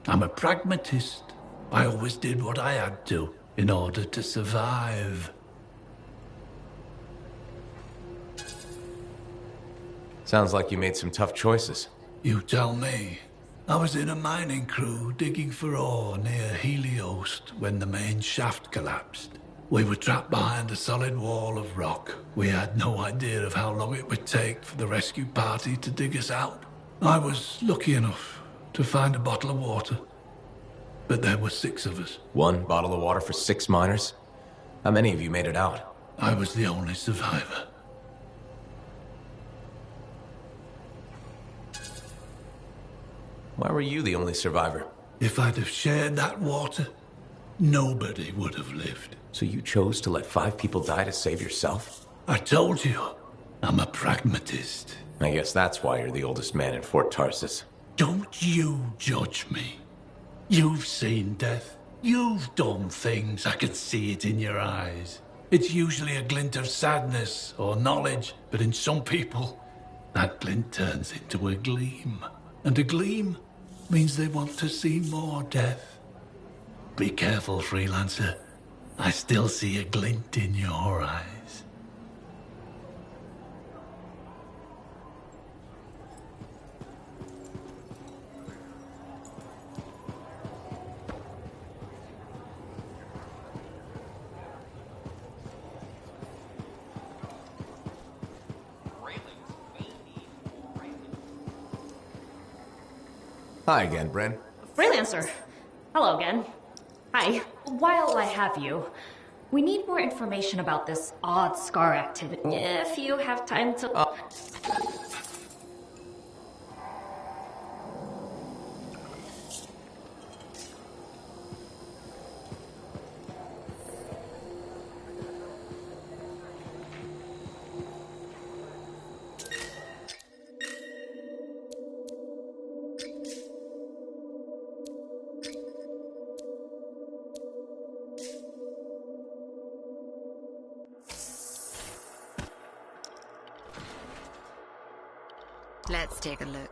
I'm a pragmatist. I always did what I had to in order to survive. Sounds like you made some tough choices. You tell me. I was in a mining crew digging for ore near Heliost when the main shaft collapsed. We were trapped behind a solid wall of rock. We had no idea of how long it would take for the rescue party to dig us out. I was lucky enough to find a bottle of water, but there were 6 of us. 1 bottle of water for 6 miners? How many of you made it out? I was the only survivor. Why were you the only survivor? If I'd have shared that water, nobody would have lived. So you chose to let 5 people die to save yourself? I told you, I'm a pragmatist. I guess that's why you're the oldest man in Fort Tarsus. Don't you judge me. You've seen death. You've done things. I can see it in your eyes. It's usually a glint of sadness or knowledge, but in some people, that glint turns into a gleam. And a gleam means they want to see more death. Be careful, freelancer. I still see a glint in your eyes. Hi again, Bren. Freelancer. Hello again. Hi. While I have you, we need more information about this odd scar activity. If you have time to... Let's take a look.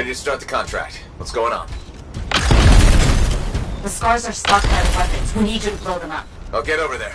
ready to start the contract. What's going on? The Scars are stockpiling weapons. We need you to blow them up. I'll get over there.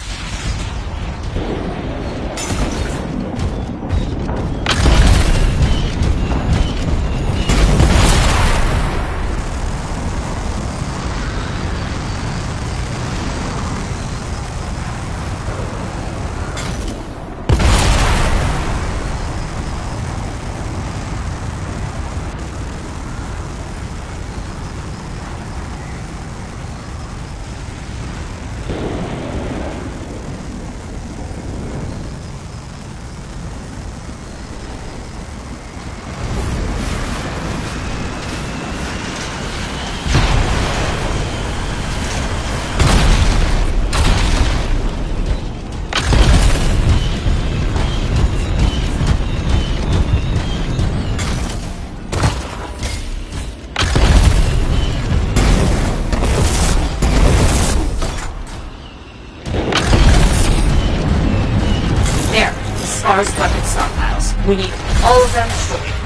Scars weapon stockpiles. We need all of them destroyed.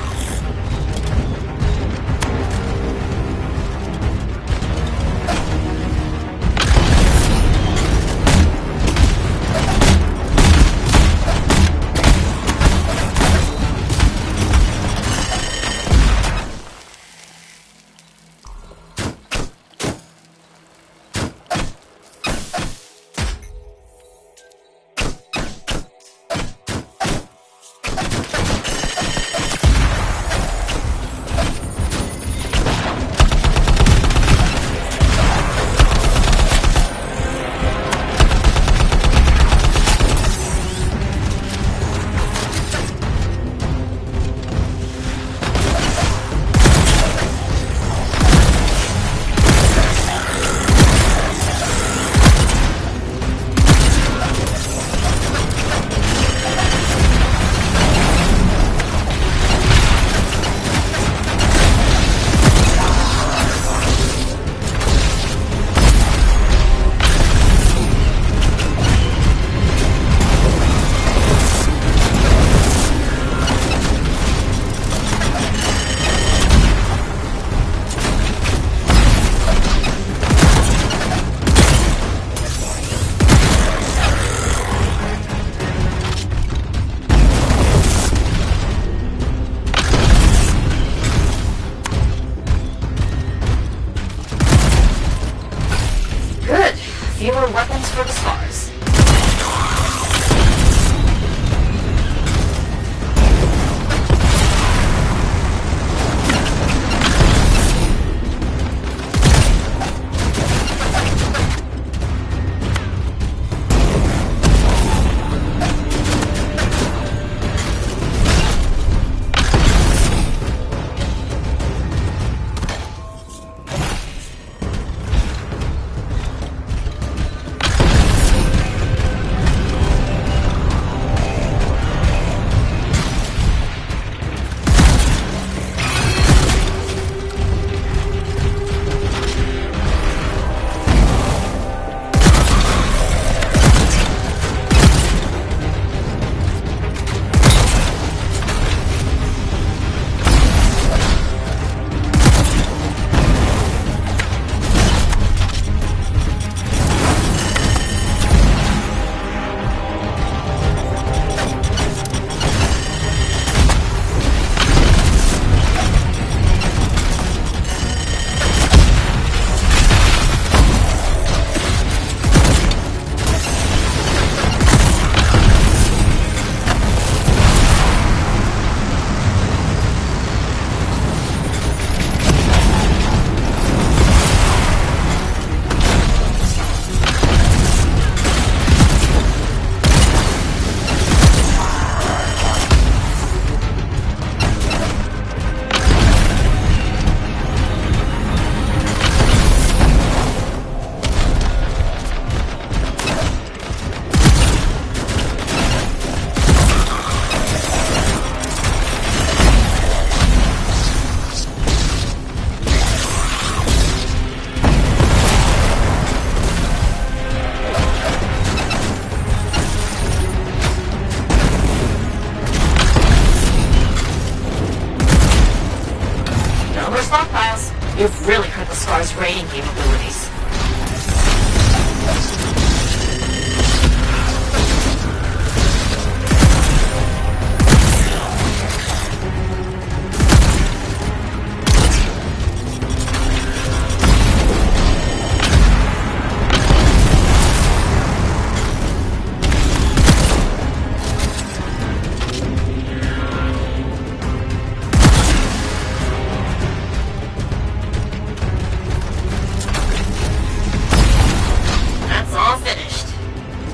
You've really hurt the Scar's raiding capabilities.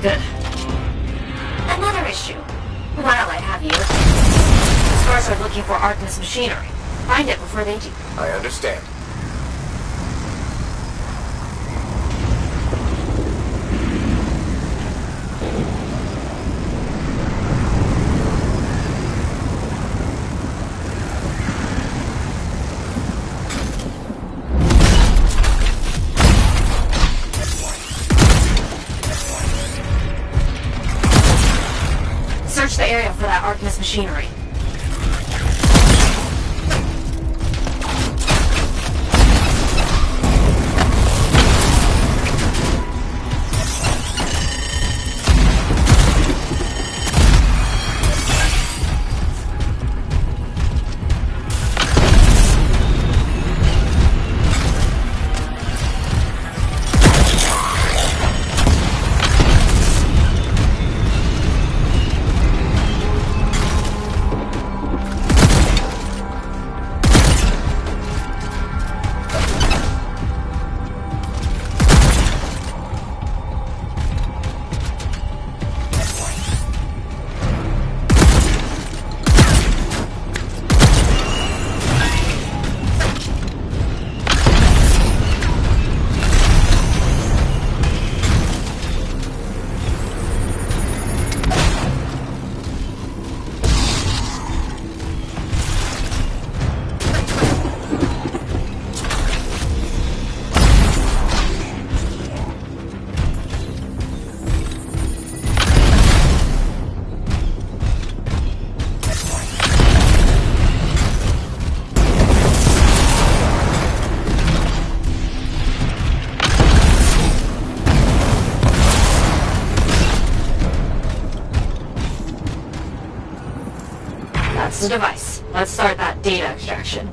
Good. Another issue. While I have you, the Scars are looking for Artemis machinery. Find it before they do. I understand. Search the area for that Artemis machinery. That's the device. Let's start that data extraction.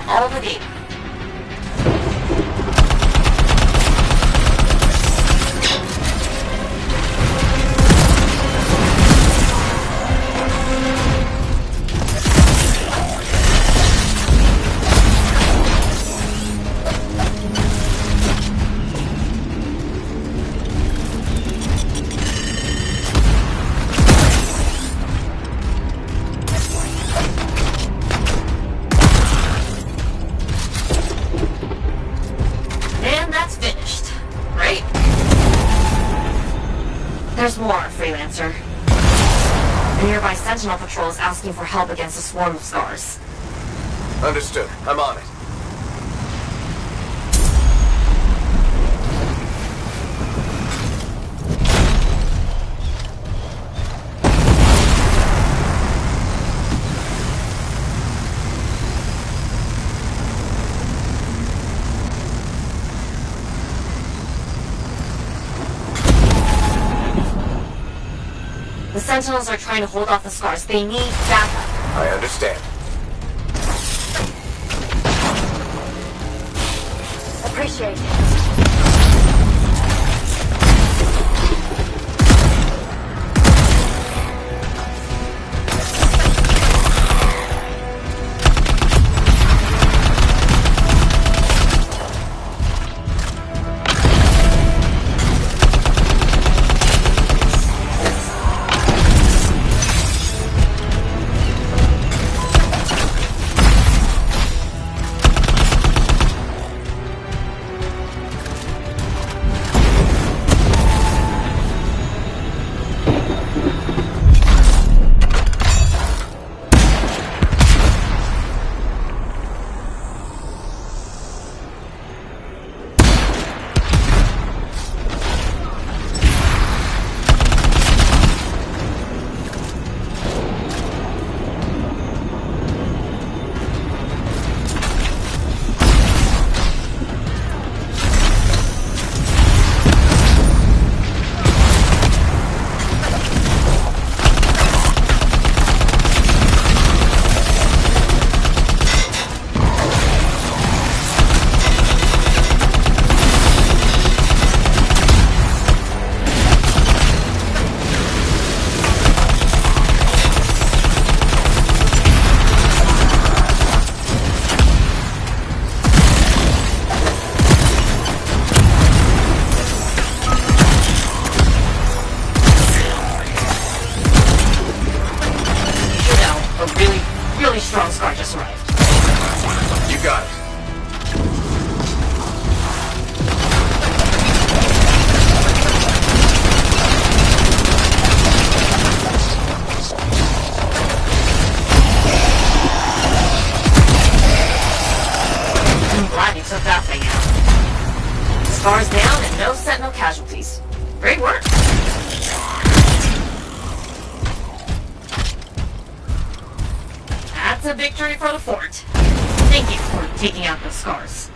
All the data. There's more, Freelancer. A nearby Sentinel patrol is asking for help against a swarm of Scars. Understood. I'm on it. The Sentinels are trying to hold off the Scars. They need backup. I understand. Appreciate it. Really strong Scar just arrived. You got it. I'm glad you took that thing out. Scars down and no Sentinel casualties. Great work. That's a victory for the fort. Thank you for taking out the Scars.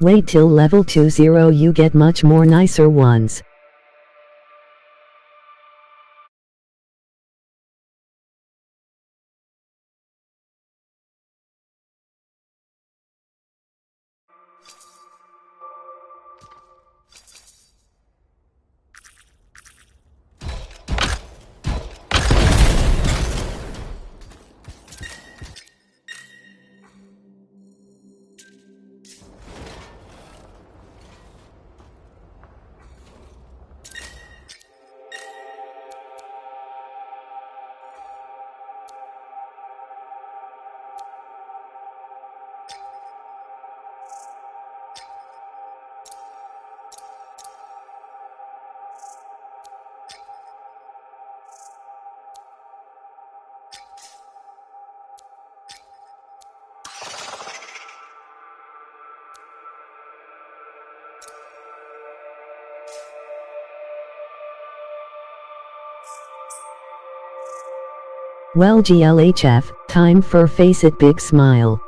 Wait till level 20 you get much more nicer ones. Well GLHF, time for Face It Big Smile.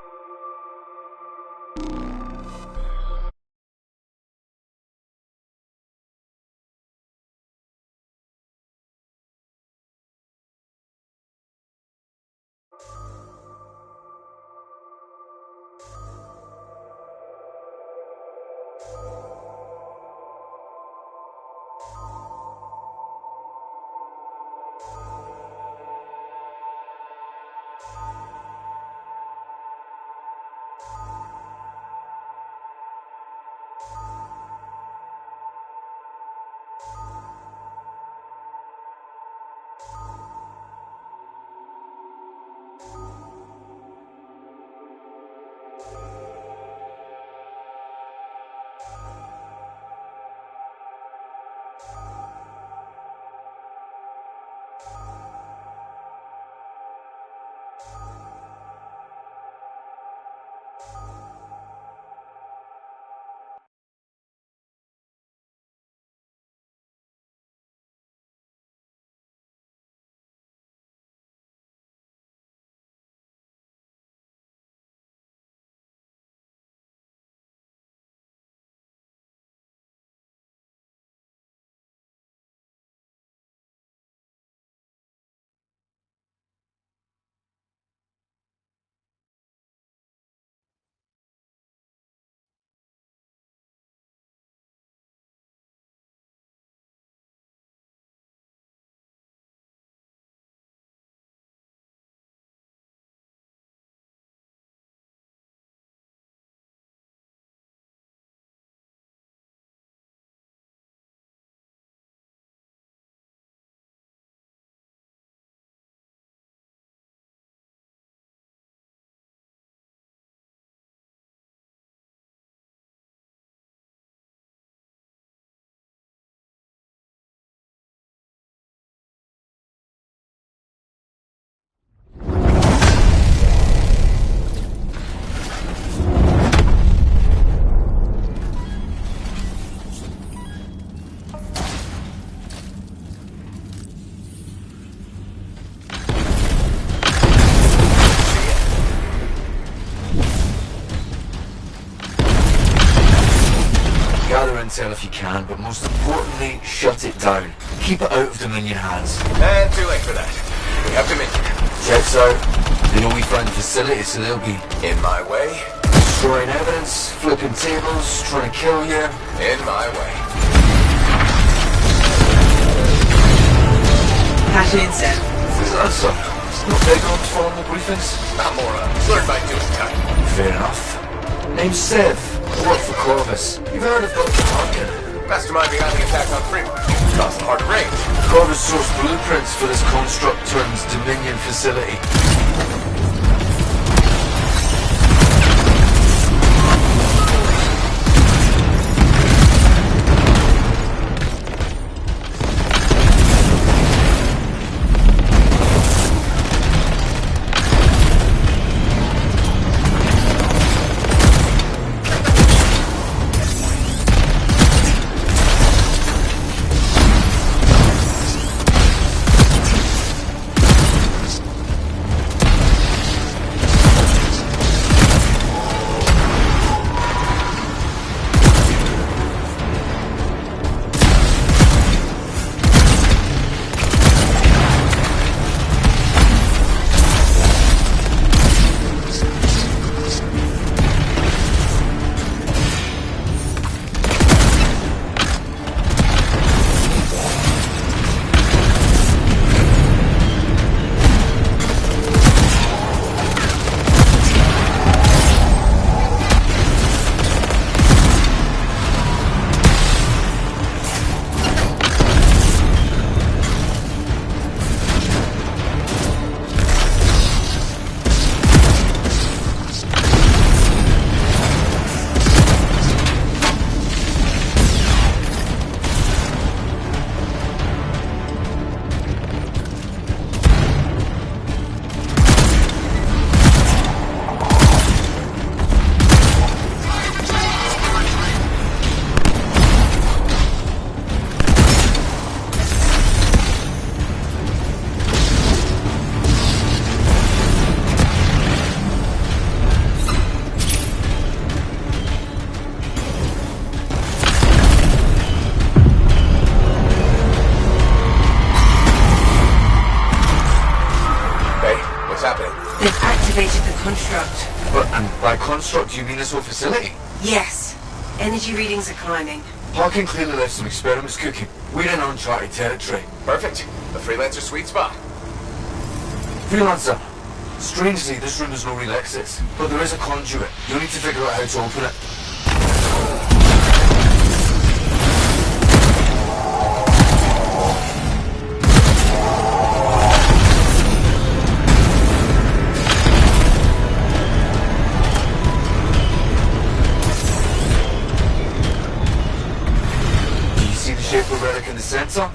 Intel if you can, but most importantly, shut it down. Keep it out of Dominion hands. And too late for that. We have Dominion. Checks out. They know we find the facility, so they'll be in my way. Destroying evidence, flipping tables, trying to kill you. In my way. Patch in, sir. Is that so? It's not big on formal briefings? I'm more learn by doing time. Fair enough. Name's Sev. I work for Corvus. You've heard of Dr. Harkin? Mastermind behind the attack on Fremont. Caused hard to range. Corvus sourced blueprints for this construct term's Dominion facility. activated the construct. But, and by construct, you mean this whole facility? Yes. Energy readings are climbing. Parkin clearly left some experiments cooking. We're in uncharted territory. Perfect. The freelancer sweet spot. Freelancer, strangely, this room has no real exits, but there is a conduit. You'll need to figure out how to open it. Relic in the center.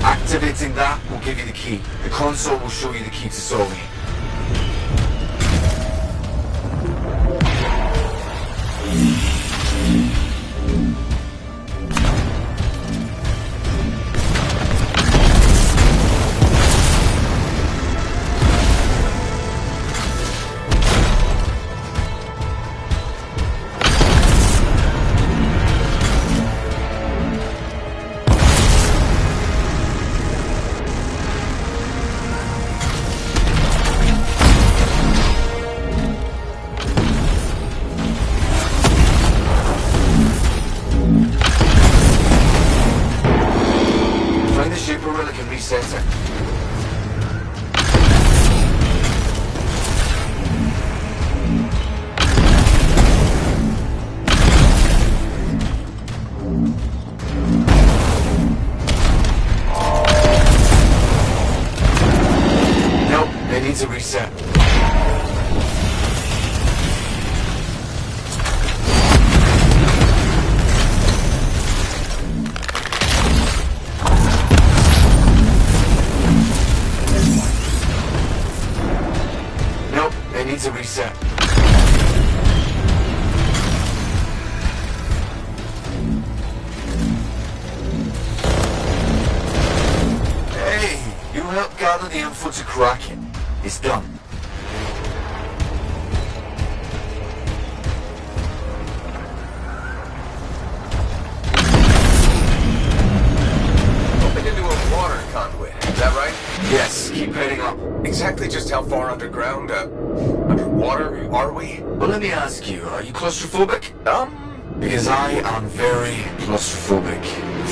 Activating that will give you the key. The console will show you the key to solving it. To reset. Nope, they need to reset. Hey, you helped gather the info to crack it. It's done. Opened into a water conduit, is that right? Yes, keep heading up. Exactly just how far underground, underwater are we? Well, let me ask you, are you claustrophobic? Because I am very claustrophobic.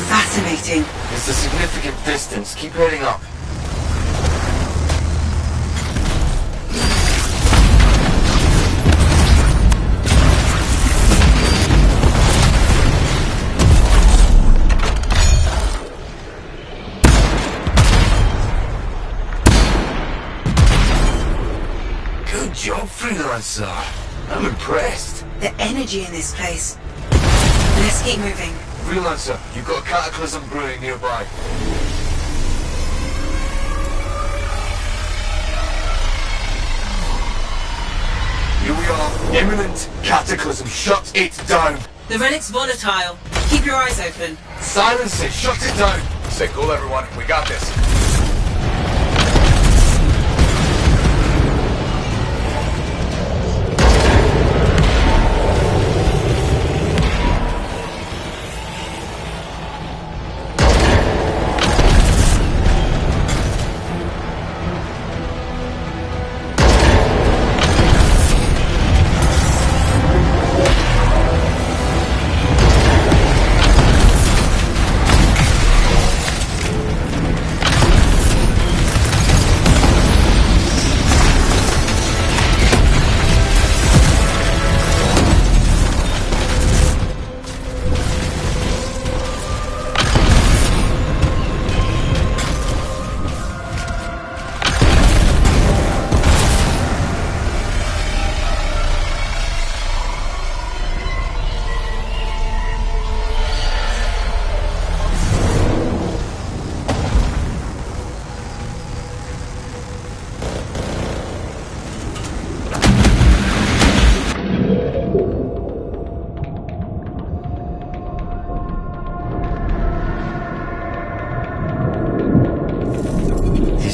Fascinating. It's a significant distance. Keep heading up. Good job, Freelancer. I'm impressed. The energy in this place. Let's keep moving. Freelancer, you've got a cataclysm brewing nearby. Here we are. Imminent cataclysm. Shut it down. The relic's volatile. Keep your eyes open. Silence it. Shut it down. Stay cool, everyone. We got this.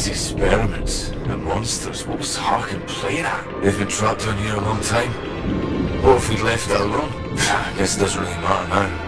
Experiments. The monsters. What was Harkin playing at? They've been trapped down here a long time. What if we'd left it alone? I guess it doesn't really matter now.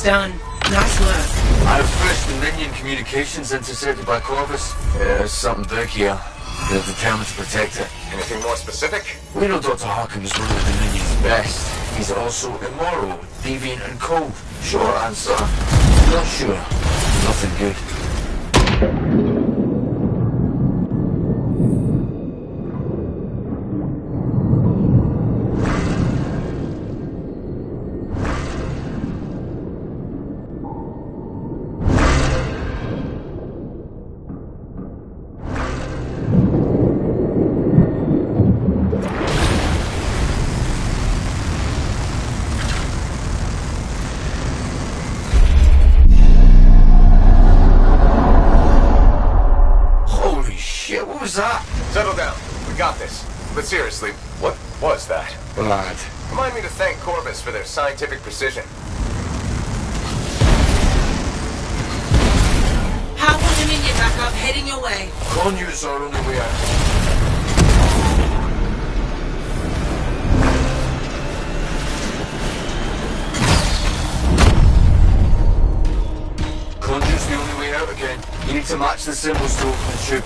It's done. Nice work. I've pushed the minion communications intercepted by Corvus. There's something big here. They're determined to protect it. Anything more specific? We know Dr. Harkin is one of the minions best. He's also immoral, deviant and cold. Short answer. Not sure. Nothing good. Settle down. We got this. But seriously, what was that? Blood. Remind me to thank Corvus for their scientific precision. Powerful Dominion backup heading your way. Conduits are on the way out. Conduit's the only way out again. You need to match the symbols to open the tube.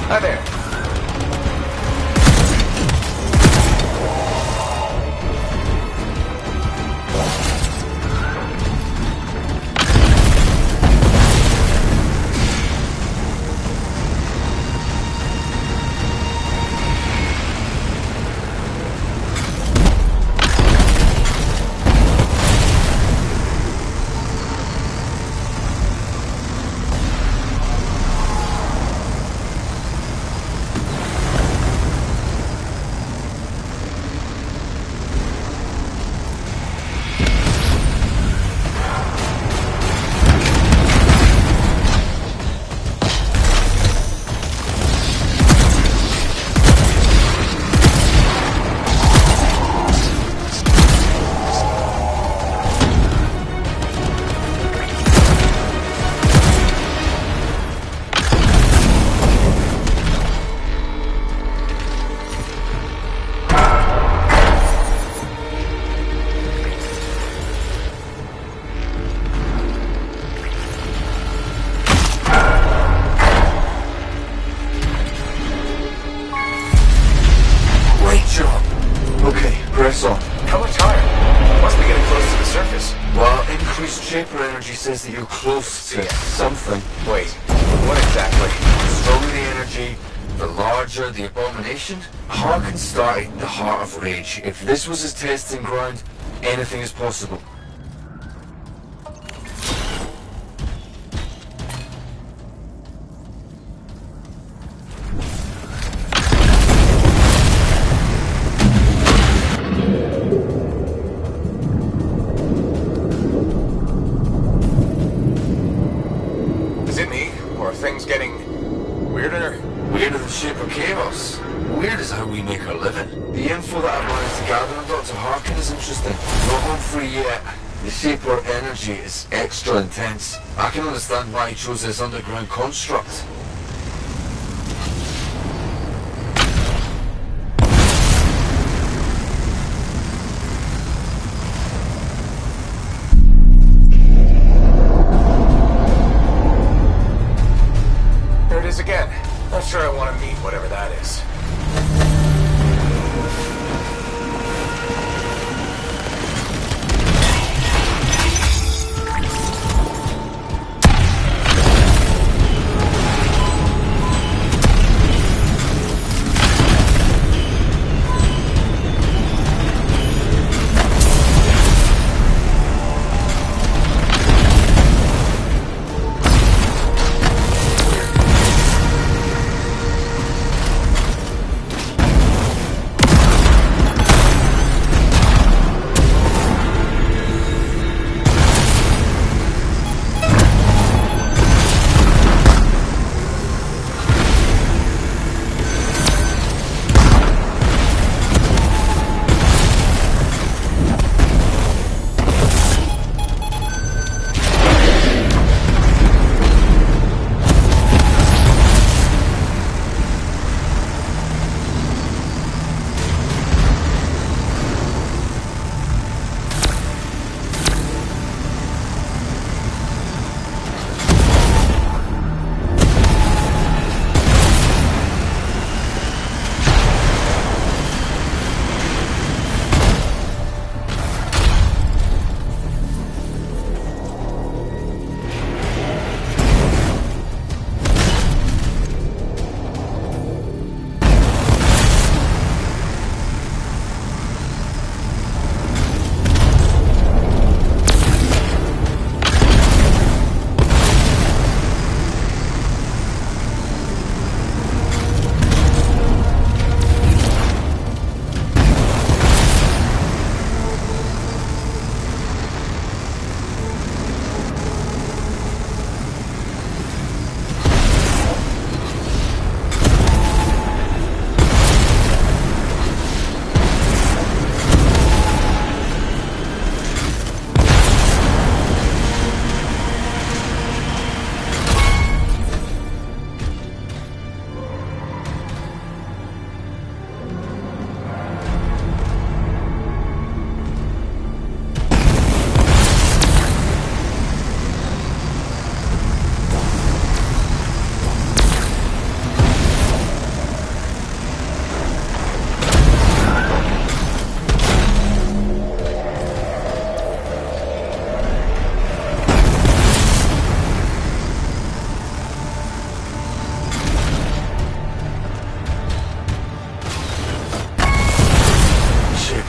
Hi there. How much higher? Must be getting close to the surface. Well, increased shaper energy says that you're close to something. Wait, what exactly? Stronger the energy, The larger the abomination, Harkin started the heart of rage. If this was his testing ground, anything is possible. Is it me, or are things getting weirder? Weirder than Shaper Chaos. Weird is how we make our living. The info that I've managed to gather on Dr. Harkin is interesting. Not home free yet. The Shaper energy is extra intense. I can understand why he chose this underground construct. There it is again. Not sure I want to meet whatever that is.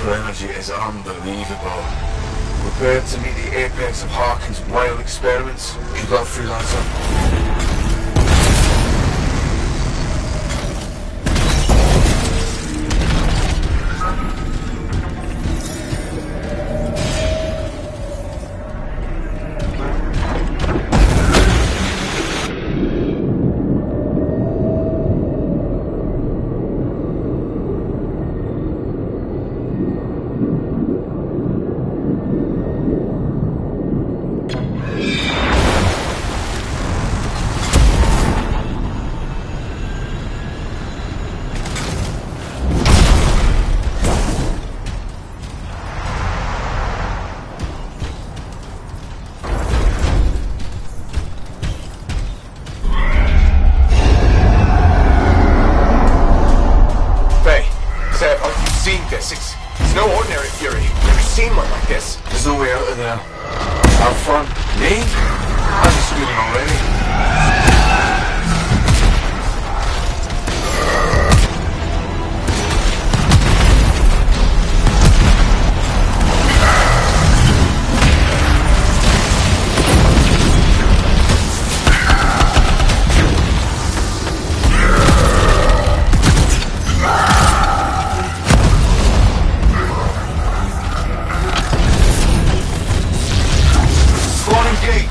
Energy is unbelievable. Prepared to meet the apex of Harkin's wild experiments. Good luck, Freelancer. It's no ordinary fury. Never seen one like this. There's no way out of there. Have fun. Me? I'm just screaming already.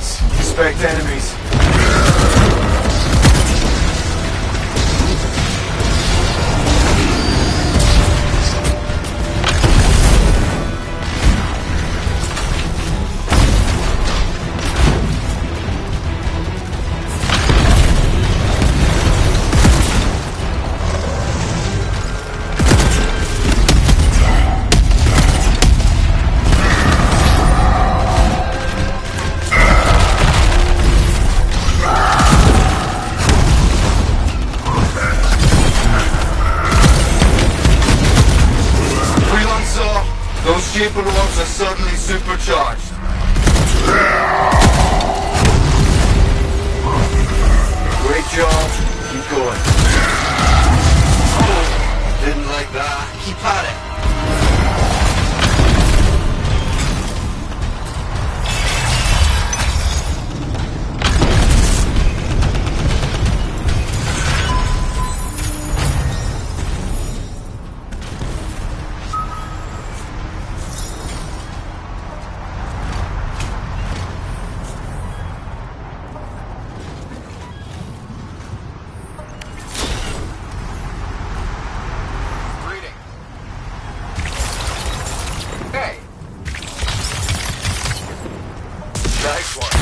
targets. Expect enemies. Those Shaper orbs are suddenly supercharged. Great job. Keep going. Oh, didn't like that. Keep at it. Nice one.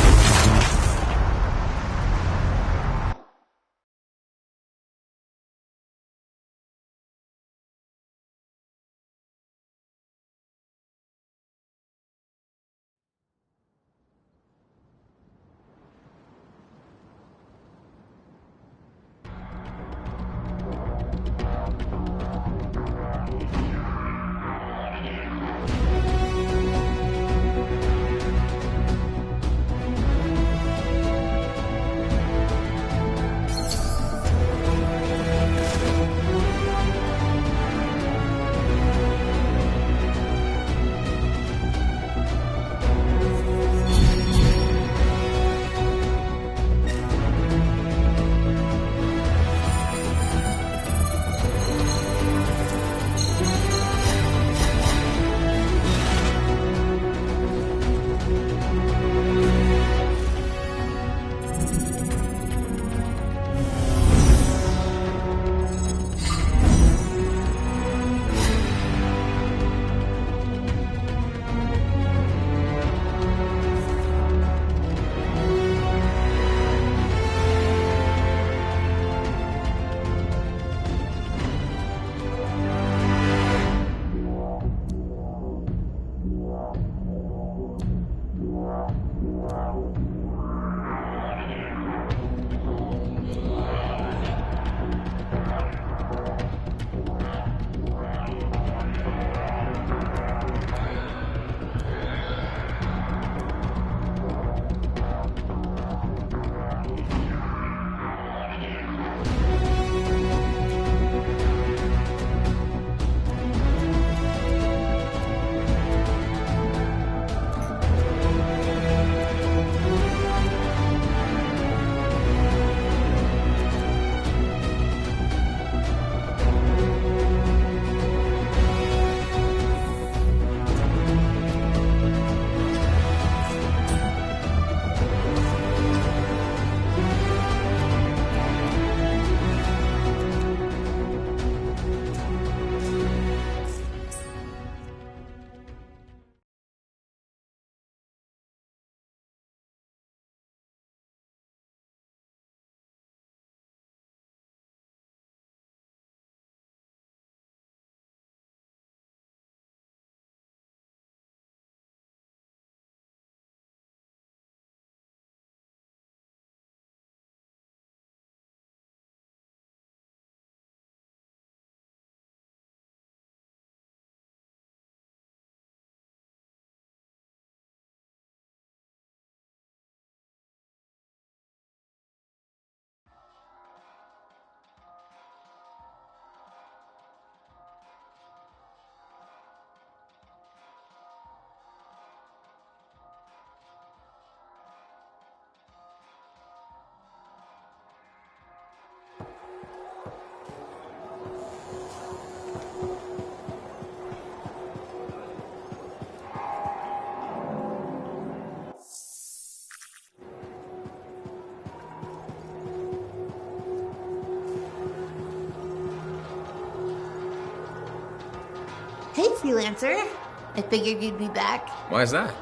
Hey, Freelancer. I figured you'd be back. Why is that?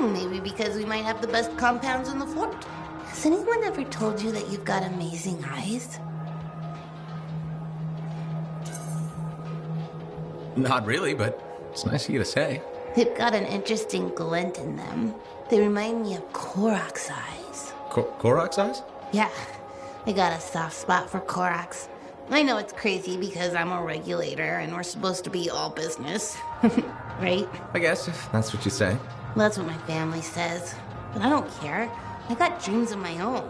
Maybe because we might have the best compounds in the fort. Has anyone ever told you that you've got amazing eyes? Not really, but it's nice of you to say. They've got an interesting glint in them. They remind me of Korok's eyes. Korok's eyes? Yeah, I got a soft spot for Korok's. I know it's crazy because I'm a regulator and we're supposed to be all business. Right? I guess, if that's what you say. Well, that's what my family says. But I don't care. I got dreams of my own.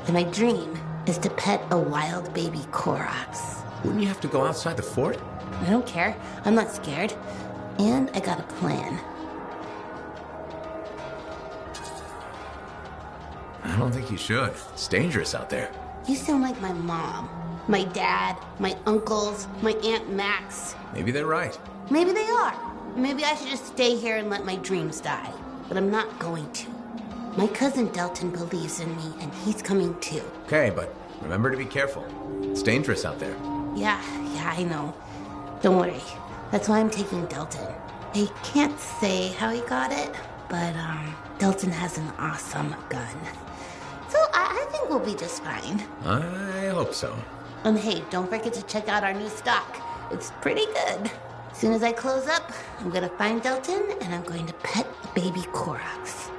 And my dream is to pet a wild baby Korok's. Wouldn't you have to go outside the fort? I don't care. I'm not scared. And I got a plan. I don't think you should. It's dangerous out there. You sound like my mom, my dad, my uncles, my Aunt Max. Maybe they're right. Maybe they are. Maybe I should just stay here and let my dreams die. But I'm not going to. My cousin Delton believes in me, and he's coming too. Okay, but remember to be careful. It's dangerous out there. Yeah, I know. Don't worry. That's why I'm taking Delton. I can't say how he got it, but Delton has an awesome gun. So I think we'll be just fine. I hope so. And hey, don't forget to check out our new stock. It's pretty good. As soon as I close up, I'm gonna find Delton and I'm going to pet the baby Korok's.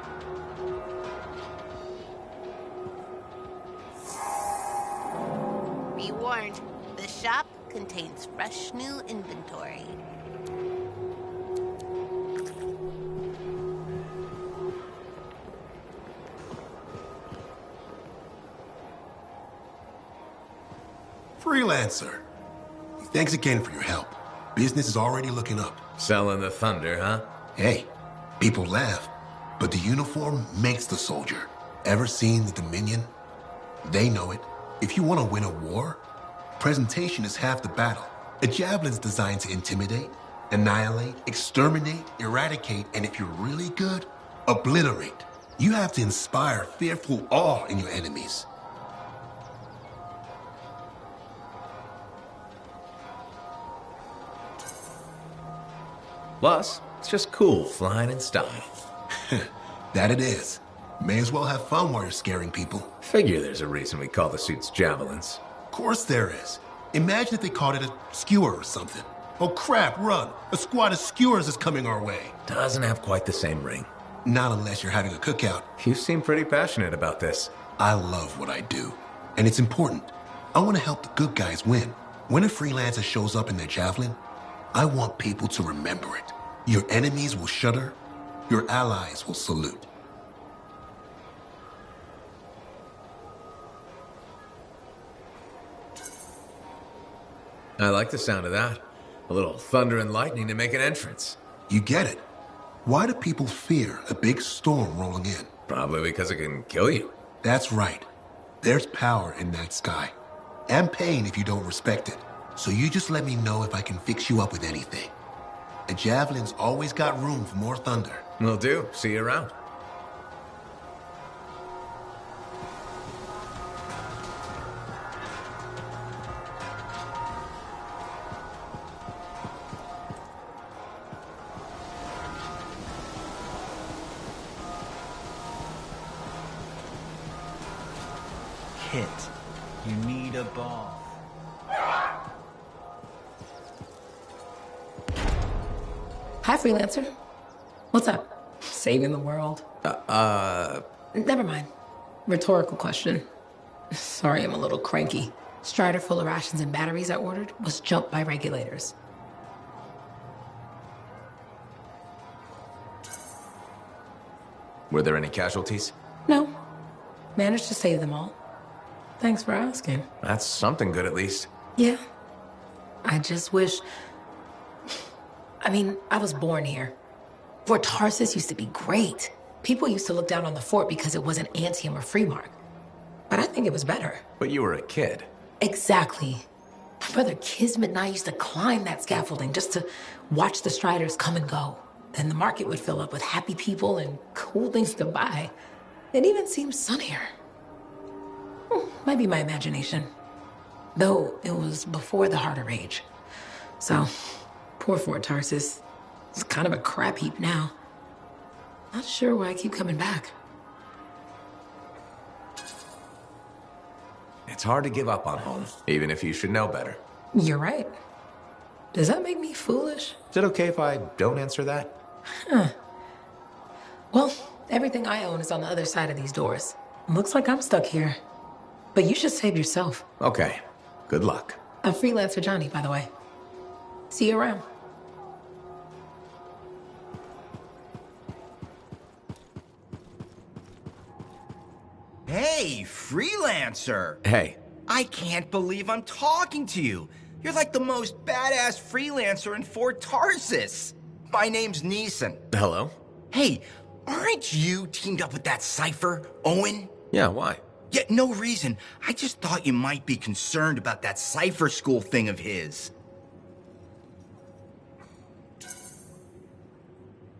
Be warned, the shop contains fresh new inventory. Freelancer. Thanks again for your help. Business is already looking up. Selling the thunder, huh? Hey, people laugh, but the uniform makes the soldier. Ever seen the Dominion? They know it. If you want to win a war, presentation is half the battle. A javelin's designed to intimidate, annihilate, exterminate, eradicate, and if you're really good, obliterate. You have to inspire fearful awe in your enemies. Plus, it's just cool flying in style. That it is. May as well have fun while you're scaring people. Figure there's a reason we call the suits javelins. Of course there is. Imagine if they called it a skewer or something. Oh crap, run! A squad of skewers is coming our way. Doesn't have quite the same ring. Not unless you're having a cookout. You seem pretty passionate about this. I love what I do. And it's important. I want to help the good guys win. When a freelancer shows up in their javelin, I want people to remember it. Your enemies will shudder. Your allies will salute. I like the sound of that. A little thunder and lightning to make an entrance. You get it. Why do people fear a big storm rolling in? Probably because it can kill you. That's right. There's power in that sky. And pain if you don't respect it. So you just let me know if I can fix you up with anything. A javelin's always got room for more thunder. Will do. See you around. Kit, you need a bath. Hi, Freelancer. What's up? Saving the world? Never mind. Rhetorical question. Sorry, I'm a little cranky. Strider full of rations and batteries I ordered was jumped by regulators. Were there any casualties? No. Managed to save them all. Thanks for asking. That's something good at least. Yeah. I just wish... I mean, I was born here. Fort Tarsis used to be great. People used to look down on the fort because it wasn't Anthem or Freemark. But I think it was better. But you were a kid. Exactly. My brother Kismet and I used to climb that scaffolding just to watch the Striders come and go. Then the market would fill up with happy people and cool things to buy. It even seemed sunnier. Might be my imagination. Though it was before the Harder Age. So, poor Fort Tarsis. It's kind of a crap heap now. Not sure why I keep coming back. It's hard to give up on home, even if you should know better. You're right. Does that make me foolish? Is it okay if I don't answer that? Huh. Well, everything I own is on the other side of these doors. Looks like I'm stuck here. But you should save yourself. Okay. Good luck. I'm freelancer Johnny, by the way. See you around. Hey, freelancer! Hey. I can't believe I'm talking to you. You're like the most badass freelancer in Fort Tarsis. My name's Neeson. Hello? Hey, aren't you teamed up with that Cypher, Owen? Yeah, why? Yeah, no reason. I just thought you might be concerned about that Cypher school thing of his.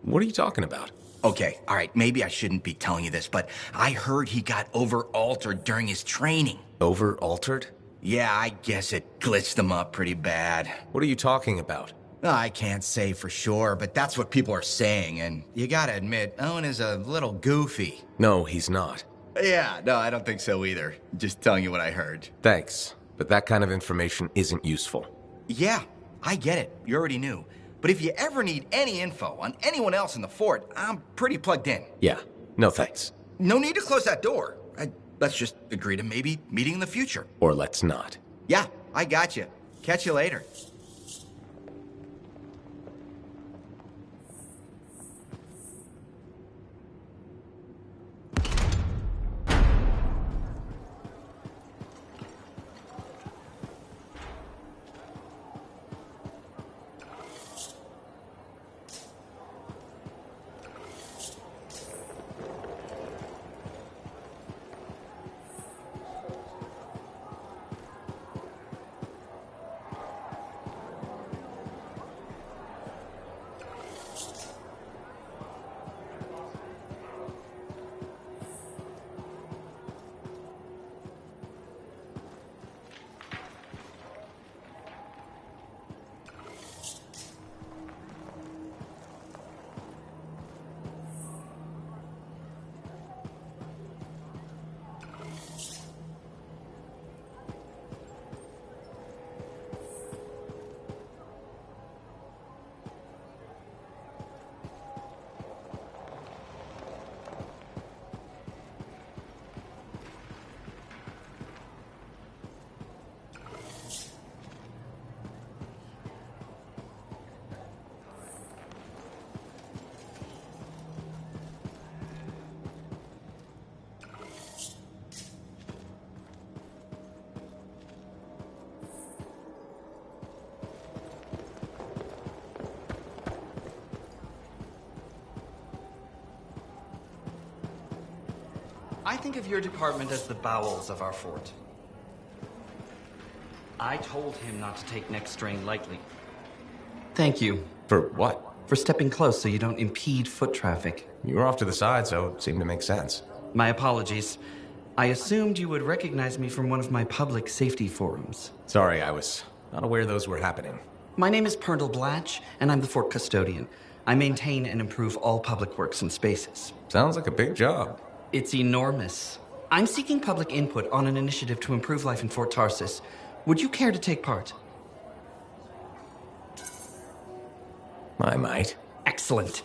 What are you talking about? Okay, all right, maybe I shouldn't be telling you this, but I heard he got over-altered during his training. Over-altered? Yeah, I guess it glitched him up pretty bad. What are you talking about? I can't say for sure, but that's what people are saying, and you gotta admit, Owen is a little goofy. No, he's not. Yeah, no, I don't think so either. Just telling you what I heard. Thanks, but that kind of information isn't useful. Yeah, I get it. You already knew. But if you ever need any info on anyone else in the fort, I'm pretty plugged in. Yeah, no thanks. No need to close that door. Let's just agree to maybe meeting in the future. Or let's not. Yeah, I got you. Catch you later. I think of your department as the bowels of our fort. I told him not to take next strain lightly. Thank you. For what? For stepping close so you don't impede foot traffic. You were off to the side, so it seemed to make sense. My apologies. I assumed you would recognize me from one of my public safety forums. Sorry, I was not aware those were happening. My name is Pernell Blatch, and I'm the fort custodian. I maintain and improve all public works and spaces. Sounds like a big job. It's enormous. I'm seeking public input on an initiative to improve life in Fort Tarsis. Would you care to take part? I might. Excellent.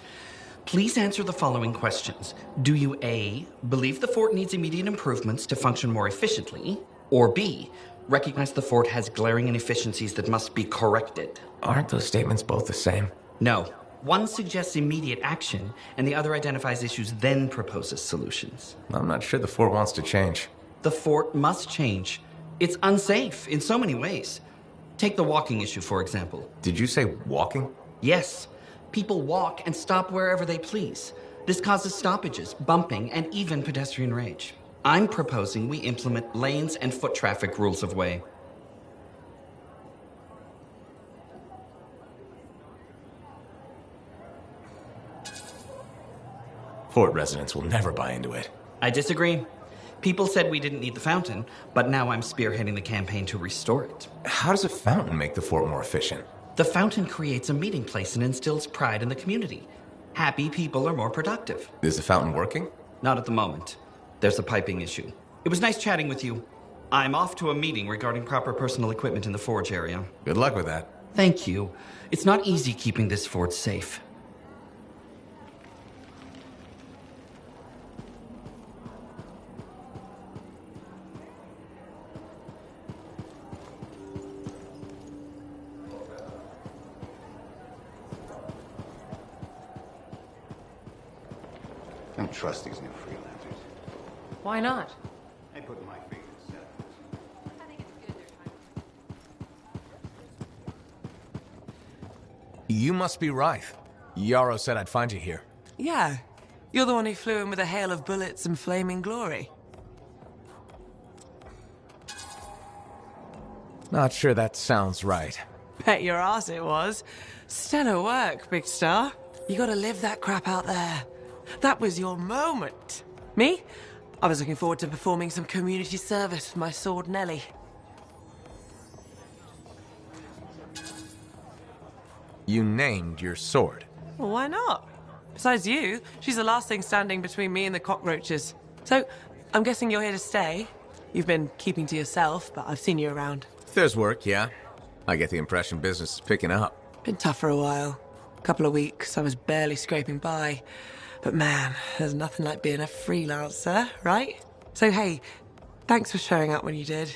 Please answer the following questions. Do you A, believe the fort needs immediate improvements to function more efficiently? Or B, recognize the fort has glaring inefficiencies that must be corrected? Aren't those statements both the same? No. One suggests immediate action, and the other identifies issues, then proposes solutions. I'm not sure the fort wants to change. The fort must change. It's unsafe in so many ways. Take the walking issue, for example. Did you say walking? Yes. People walk and stop wherever they please. This causes stoppages, bumping, and even pedestrian rage. I'm proposing we implement lanes and foot traffic rules of way. Fort residents will never buy into it. I disagree. People said we didn't need the fountain, but now I'm spearheading the campaign to restore it. How does a fountain make the fort more efficient? The fountain creates a meeting place and instills pride in the community. Happy people are more productive. Is the fountain working? Not at the moment. There's a piping issue. It was nice chatting with you. I'm off to a meeting regarding proper personal equipment in the forge area. Good luck with that. Thank you. It's not easy keeping this forge safe. I don't trust these new freelancers. Why not? I put my faith in Seth. You must be Rife. Yarrow said I'd find you here. Yeah. You're the one who flew in with a hail of bullets and flaming glory. Not sure that sounds right. Bet your ass it was. Stellar work, Big Star. You gotta live that crap out there. That was your moment. Me? I was looking forward to performing some community service with my sword Nellie. You named your sword. Well, why not? Besides you, she's the last thing standing between me and the cockroaches. So, I'm guessing you're here to stay. You've been keeping to yourself, but I've seen you around. There's work, yeah. I get the impression business is picking up. Been tough for a while. Couple of weeks, I was barely scraping by. But man, there's nothing like being a freelancer, right? So hey, thanks for showing up when you did.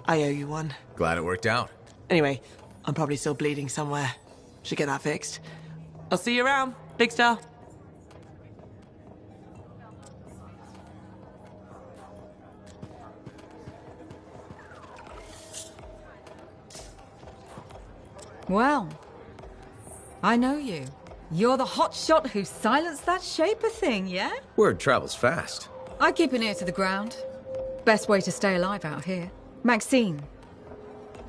I owe you one. Glad it worked out. Anyway, I'm probably still bleeding somewhere. Should get that fixed. I'll see you around, Big Star. Well, I know you. You're the hotshot who silenced that Shaper thing, yeah? Word travels fast. I keep an ear to the ground. Best way to stay alive out here. Maxine.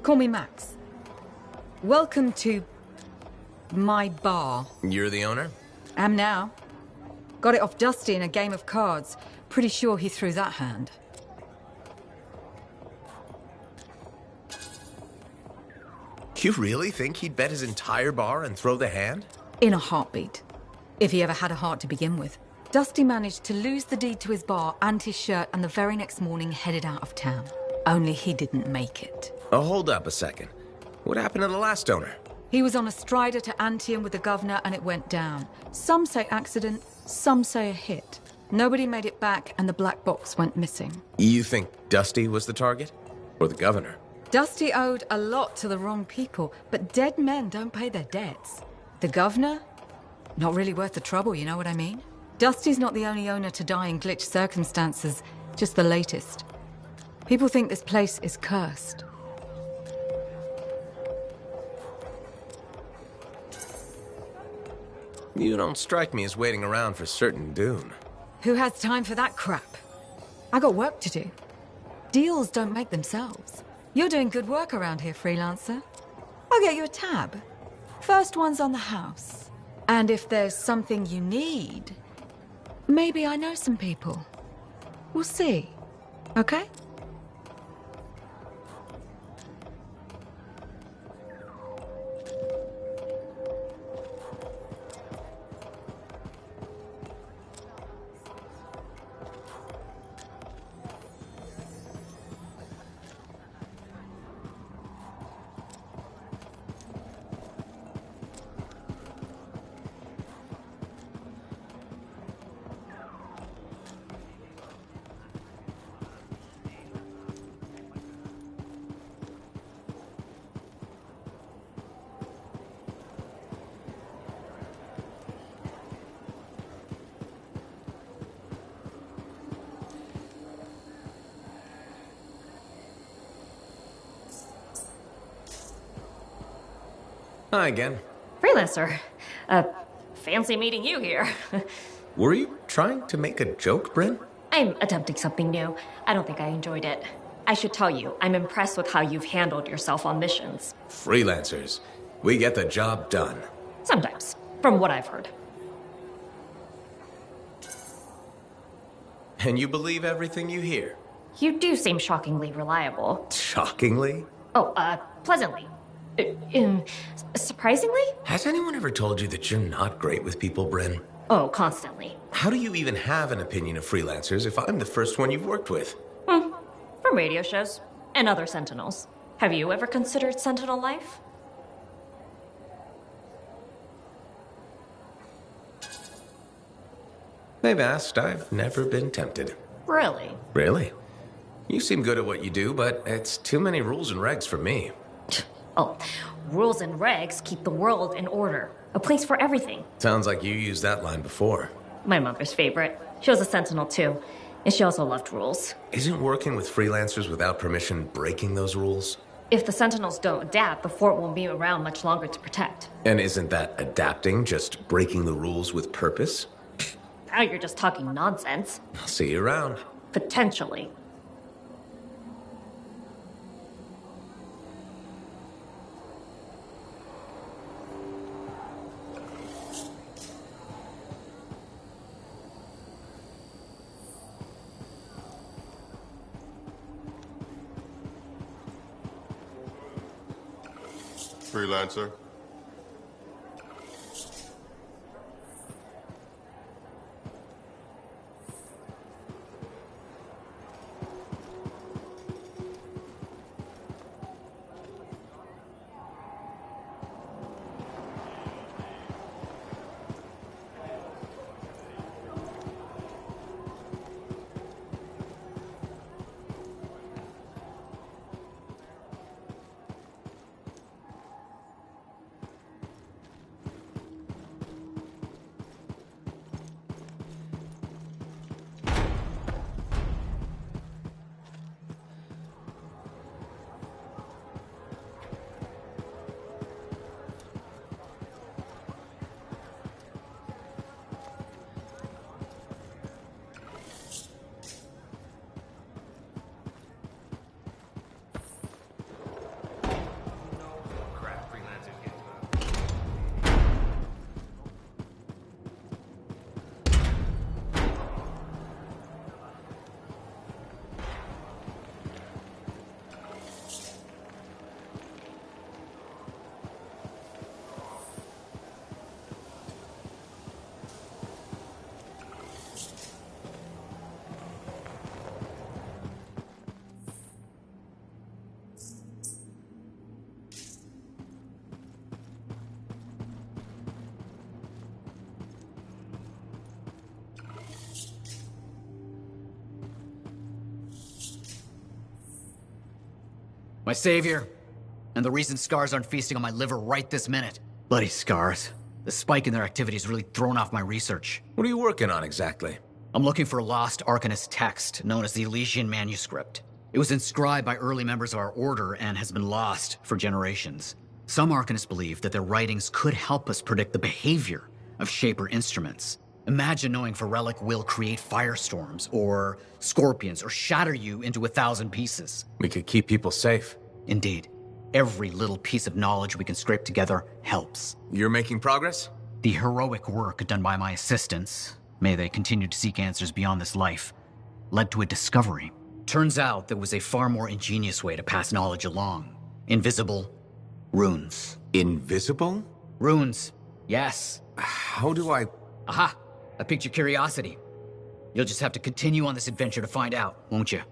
Call me Max. Welcome to my bar. You're the owner? Am now. Got it off Dusty in a game of cards. Pretty sure he threw that hand. You really think he'd bet his entire bar and throw the hand? In a heartbeat. If he ever had a heart to begin with. Dusty managed to lose the deed to his bar and his shirt, and the very next morning headed out of town. Only he didn't make it. Oh, hold up a second. What happened to the last owner? He was on a strider to Anthem with the governor and it went down. Some say accident, some say a hit. Nobody made it back and the black box went missing. You think Dusty was the target? Or the governor? Dusty owed a lot to the wrong people, but dead men don't pay their debts. The governor? Not really worth the trouble, you know what I mean? Dusty's not the only owner to die in glitch circumstances, just the latest. People think this place is cursed. You don't strike me as waiting around for certain doom. Who has time for that crap? I got work to do. Deals don't make themselves. You're doing good work around here, freelancer. I'll get you a tab. First one's on the house. And if there's something you need, maybe I know some people. We'll see. Okay? Hi again. Freelancer. Fancy meeting you here. Were you trying to make a joke, Bryn? I'm attempting something new. I don't think I enjoyed it. I should tell you, I'm impressed with how you've handled yourself on missions. Freelancers. We get the job done. Sometimes, from what I've heard. And you believe everything you hear? You do seem shockingly reliable. Shockingly? Oh, pleasantly. Surprisingly? Has anyone ever told you that you're not great with people, Bryn? Oh, constantly. How do you even have an opinion of freelancers if I'm the first one you've worked with? From radio shows and other Sentinels. Have you ever considered Sentinel life? They've asked. I've never been tempted. Really? Really? You seem good at what you do, but it's too many rules and regs for me. Oh, rules and regs keep the world in order. A place for everything. Sounds like you used that line before. My mother's favorite. She was a Sentinel too, and she also loved rules. Isn't working with freelancers without permission breaking those rules? If the Sentinels don't adapt, the fort won't be around much longer to protect. And isn't that adapting just breaking the rules with purpose? Now you're just talking nonsense. I'll see you around. Potentially. Freelancer. My savior, and the reason scars aren't feasting on my liver right this minute. Bloody scars. The spike in their activity has really thrown off my research. What are you working on exactly? I'm looking for a lost Arcanist text known as the Elysian Manuscript. It was inscribed by early members of our order and has been lost for generations. Some Arcanists believe that their writings could help us predict the behavior of Shaper instruments. Imagine knowing Varelic will create firestorms, or scorpions, or shatter you into 1,000 pieces. We could keep people safe. Indeed. Every little piece of knowledge we can scrape together helps. You're making progress? The heroic work done by my assistants, may they continue to seek answers beyond this life, led to a discovery. Turns out there was a far more ingenious way to pass knowledge along. Invisible runes. Invisible? Runes, yes. How do I... Aha! I piqued your curiosity. You'll just have to continue on this adventure to find out, won't you?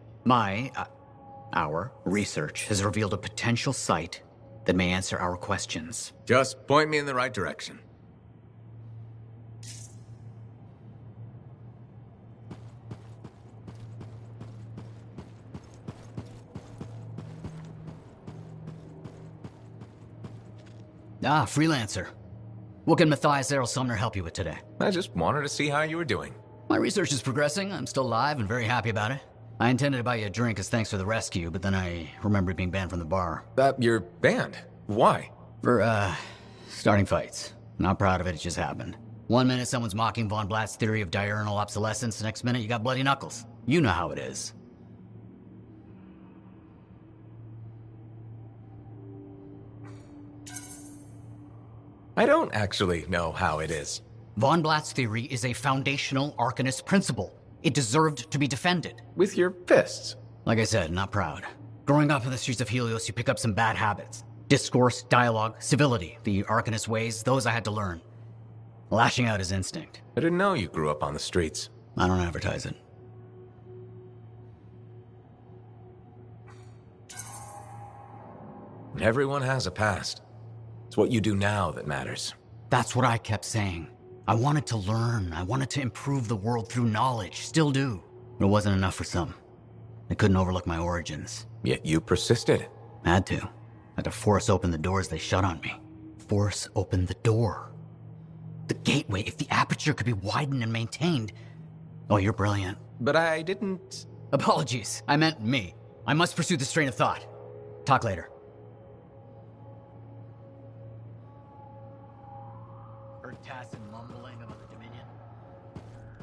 Our research has revealed a potential site that may answer our questions. Just point me in the right direction. Freelancer. What can Matthias Errol Sumner help you with today? I just wanted to see how you were doing. My research is progressing. I'm still alive and very happy about it. I intended to buy you a drink as thanks for the rescue, but then I remembered being banned from the bar. You're banned? Why? For, starting fights. Not proud of it, it just happened. One minute someone's mocking Von Blatt's theory of diurnal obsolescence, the next minute you got bloody knuckles. You know how it is. I don't actually know how it is. Von Blatt's theory is a foundational Arcanist principle. It deserved to be defended. With your fists? Like I said, not proud. Growing up in the streets of Helios, you pick up some bad habits. Discourse, dialogue, civility, the Arcanist ways, those I had to learn. Lashing out is instinct. I didn't know you grew up on the streets. I don't advertise it. Everyone has a past. It's what you do now that matters. That's what I kept saying. I wanted to learn. I wanted to improve the world through knowledge. Still do. But it wasn't enough for some. They couldn't overlook my origins. Yet you persisted. Had to. Had to force open the doors they shut on me. Force open the door. The gateway, if the aperture could be widened and maintained. Oh, you're brilliant. But I didn't... Apologies. I meant me. I must pursue this train of thought. Talk later. Heard Tassin mumbling about the Dominion?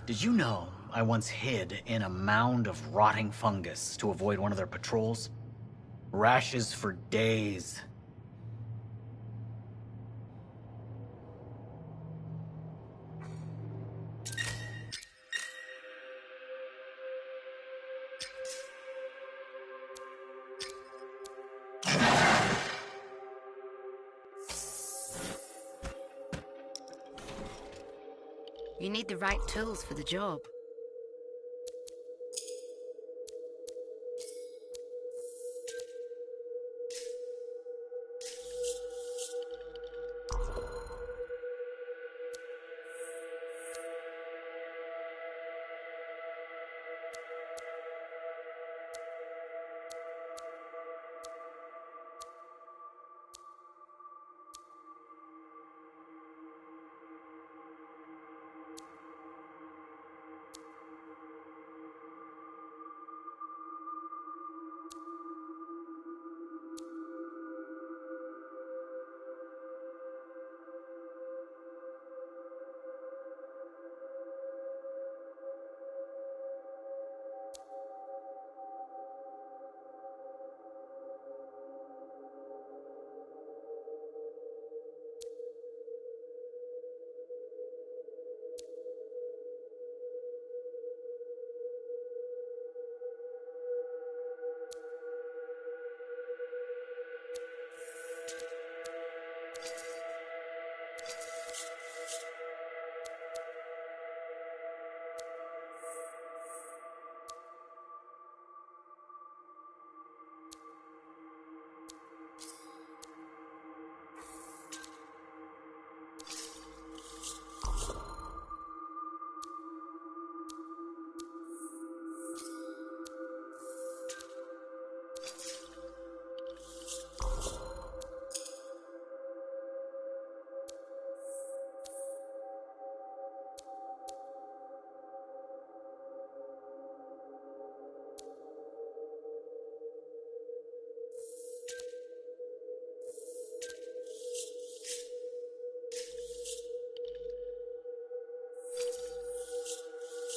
Did you know I once hid in a mound of rotting fungus to avoid one of their patrols? Rashes for days. You need the right tools for the job.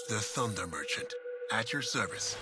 The Thunder Merchant, at your service.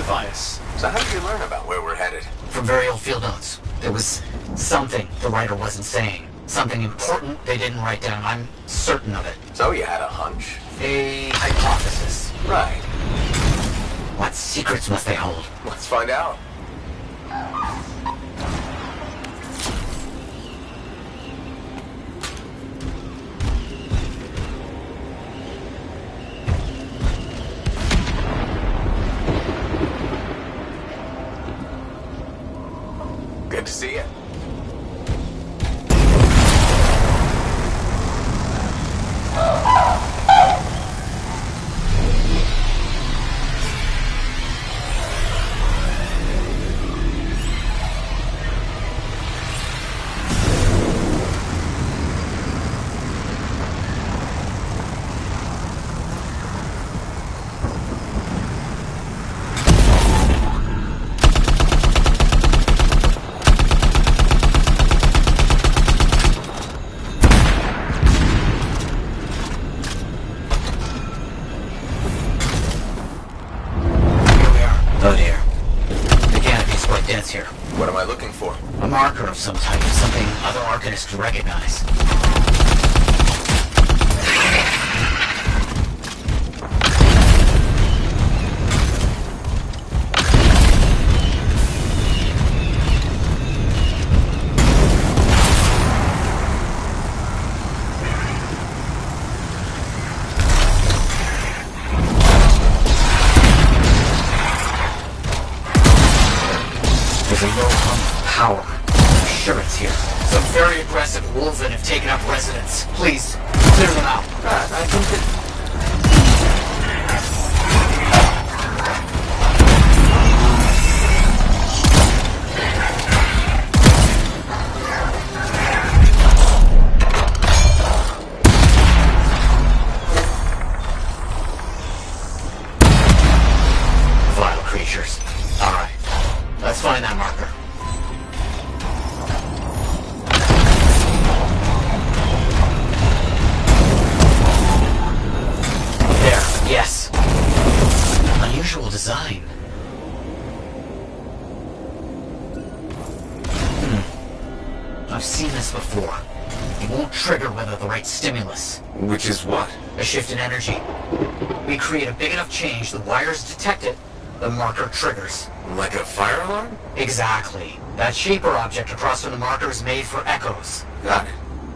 Matthias. So how did you learn about where we're headed? From very old field notes. There was something the writer wasn't saying. Something important they didn't write down. I'm certain of it. So you had a hunch? A hypothesis. Right. What secrets must they hold? Let's find out. Good to see you. Oh dear. The canopy's quite dense here. What am I looking for? A marker of some type, something other Arcanists recognize. There's a low hum of power. I'm sure it's here. Some very aggressive wolven have taken up residence. Please, clear them out. I think that... Vile creatures. All right. Let's find that marker. There, yes. Unusual design. I've seen this before. It won't trigger whether the right stimulus. Which is what? A shift in energy. We create a big enough change, the wires detect it, the marker triggers. Like a fire alarm? Exactly. That shaper object across from the marker is made for echoes. Got it.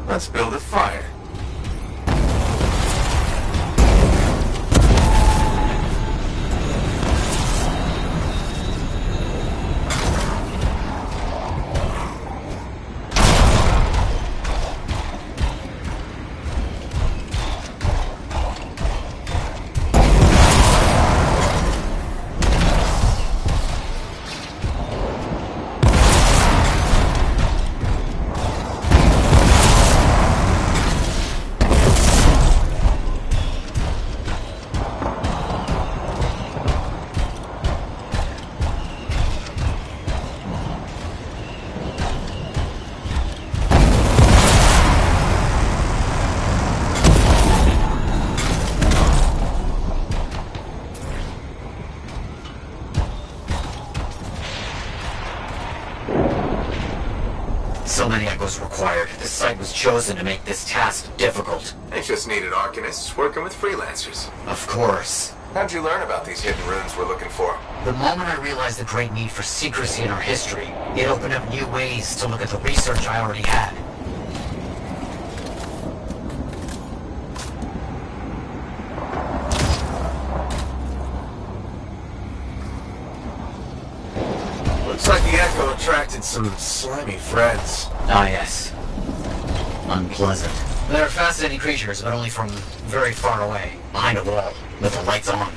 Let's build a fire. So many echoes required. This site was chosen to make this task difficult. They just needed Arcanists working with freelancers. Of course. How'd you learn about these hidden runes we're looking for? The moment I realized the great need for secrecy in our history, it opened up new ways to look at the research I already had. Looks like the echo attracted some slimy friends. Ah, yes. Unpleasant. They're fascinating creatures, but only from very far away, behind a wall, with the lights on.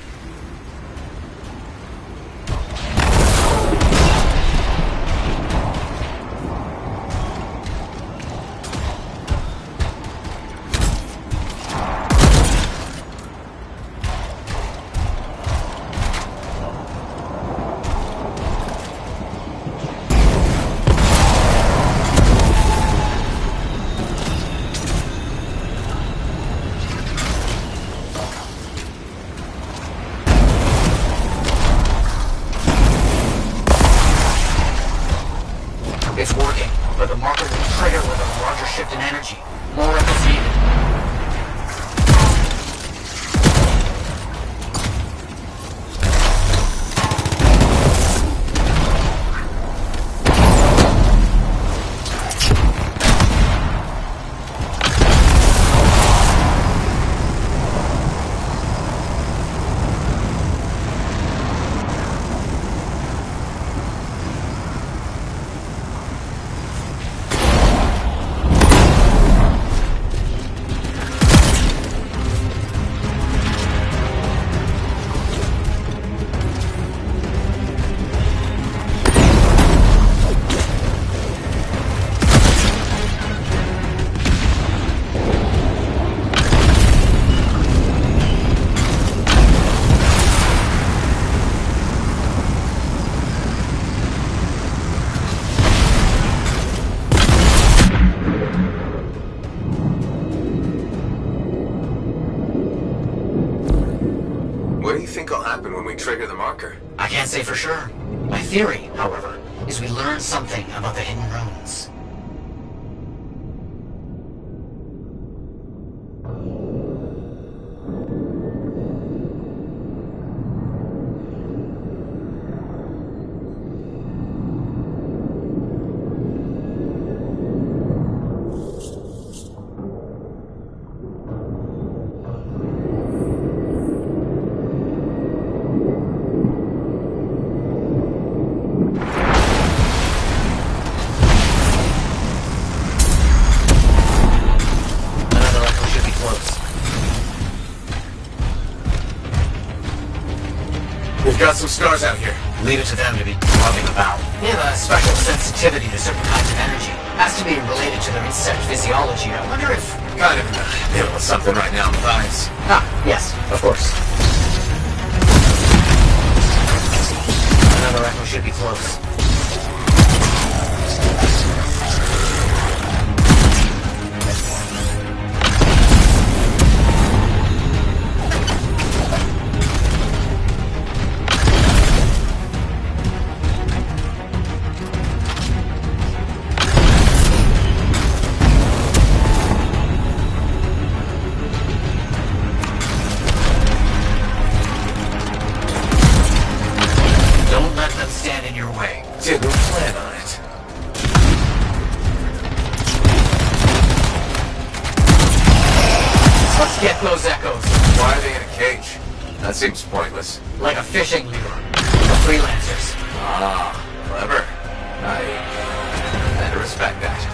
but the marker will trigger with a larger shift in energy. More weapons needed. Trigger the marker? I can't say for sure. My theory, however, is we learn something about the hidden runes. We've got some scars out here. Leave it to them to be talking about. They have a special sensitivity to certain kinds of energy. Has to be related to their insect physiology. I wonder if... Kind of dealing with something right now in the thighs. Ah, yes, of course. Another echo should be close. Didn't plan on it. Let's get those echoes. Why are they in a cage? That seems pointless. Like a fishing lure for freelancers. Ah, clever. I had to respect that.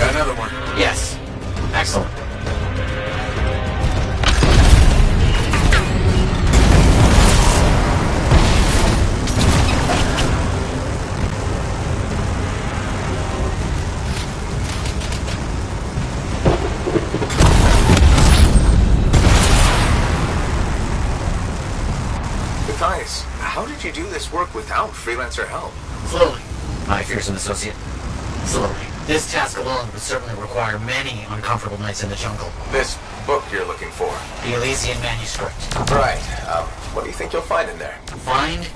Another one. Yes. Excellent. Matthias, how did you do this work without freelancer help? Slowly. My fearsome associate. Slowly. This task alone would certainly require many uncomfortable nights in the jungle. This book you're looking for? The Elysian manuscript. Right. What do you think you'll find in there? Find?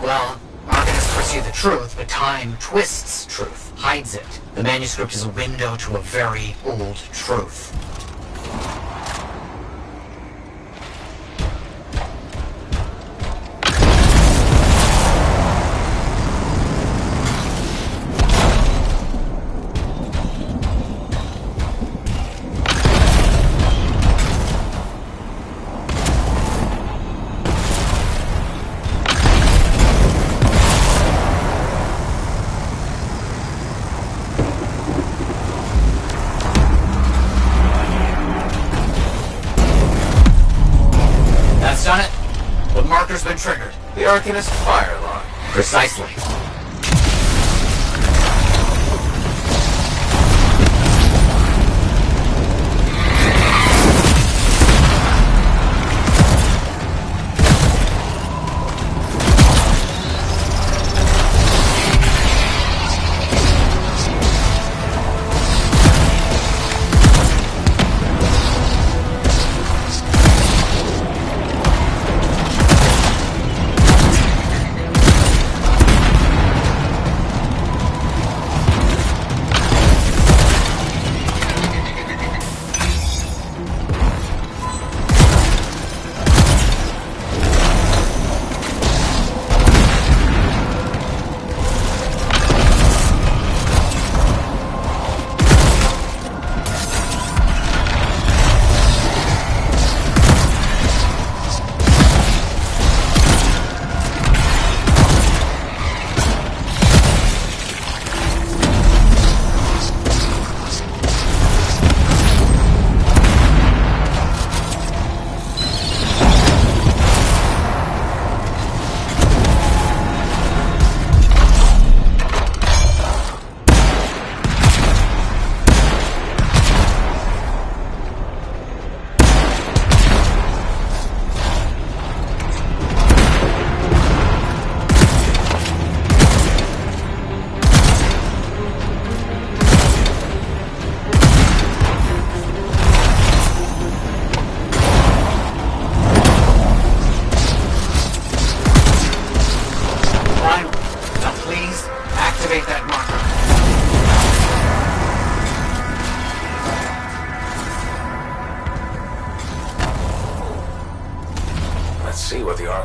Well, Arcanists pursue the truth, but time twists truth, hides it. The manuscript is a window to a very old truth. Done it. The marker's been triggered. The Arcanist fire alarm. Precisely.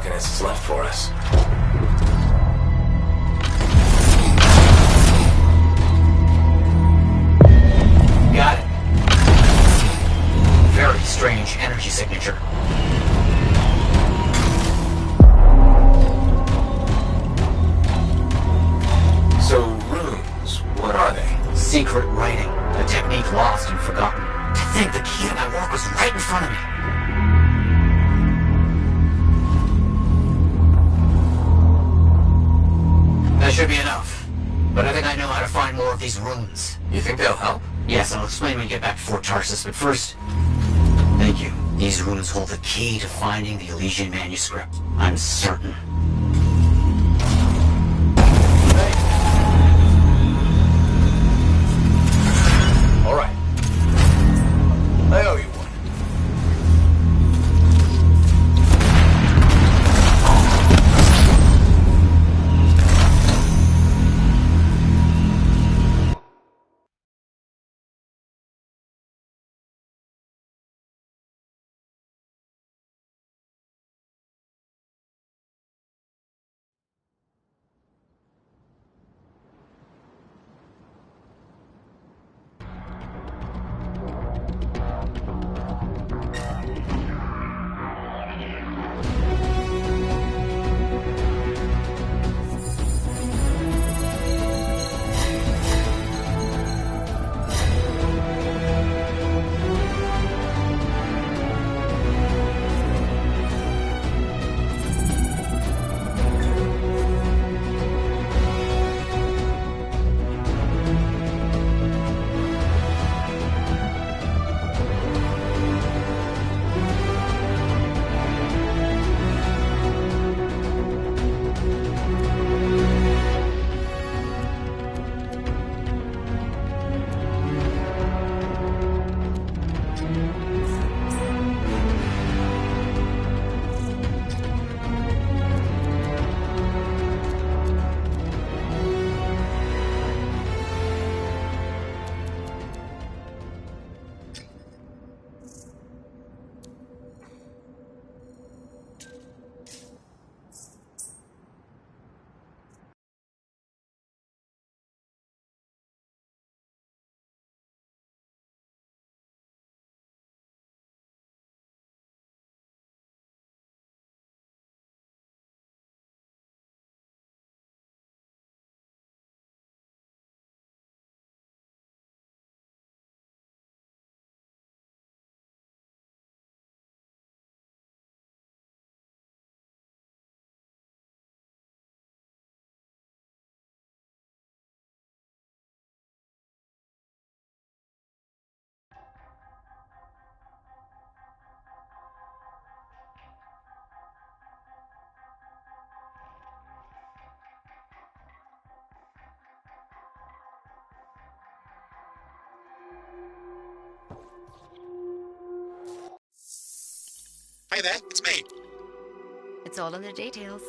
Arcanists left for us. Got it. Very strange energy signature. So, runes, what are they? Secret writing. A technique lost and forgotten. To think the key to my work was right in front of me. That should be enough. But I think I know how to find more of these runes. You think they'll help? Yes, I'll explain when we get back to Fort Tarsus, but first... Thank you. These runes hold the key to finding the Elysian manuscript. I'm certain. All right. I owe you one. Hi there, it's me. It's all in the details.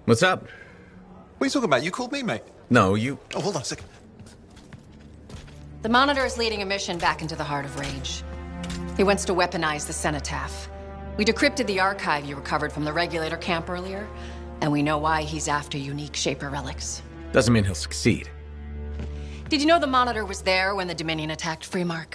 What's up? What are you talking about? You called me, mate. No, you... Oh, hold on a second. The Monitor is leading a mission back into the Heart of Rage. He wants to weaponize the Cenotaph. We decrypted the archive you recovered from the Regulator camp earlier, and we know why he's after unique Shaper relics. Doesn't mean he'll succeed. Did you know the Monitor was there when the Dominion attacked Freemark?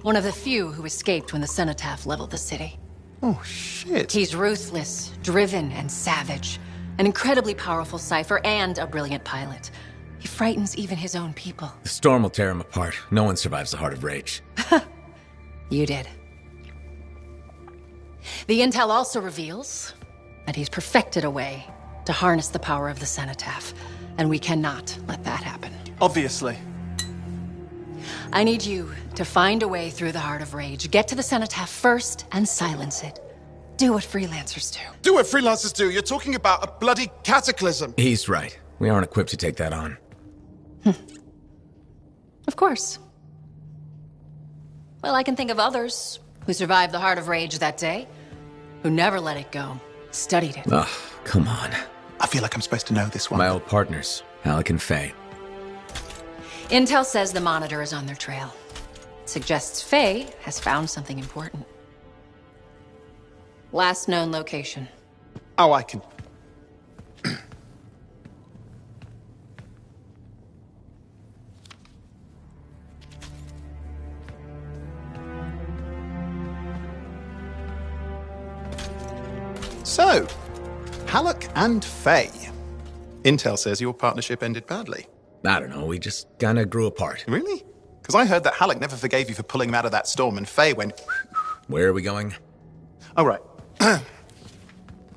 One of the few who escaped when the Cenotaph leveled the city. Oh, shit. He's ruthless, driven, and savage. An incredibly powerful cipher and a brilliant pilot. He frightens even his own people. The storm will tear him apart. No one survives the Heart of Rage. You did. The intel also reveals that he's perfected a way to harness the power of the Cenotaph, and we cannot let that happen. Obviously. I need you to find a way through the Heart of Rage, get to the Cenotaph first, and silence it. Do what freelancers do. Do what freelancers do? You're talking about a bloody cataclysm. He's right. We aren't equipped to take that on. Of course. Well, I can think of others who survived the Heart of Rage that day, who never let it go, studied it. Ugh, come on. I feel like I'm supposed to know this one. My old partners, Alec and Faye. Intel says the Monitor is on their trail. Suggests Faye has found something important. Last known location. Oh, I can... So, Halleck and Faye. Intel says your partnership ended badly. I don't know, we just kinda grew apart. Really? Because I heard that Halleck never forgave you for pulling him out of that storm, and Faye went... Where are we going? Oh, right.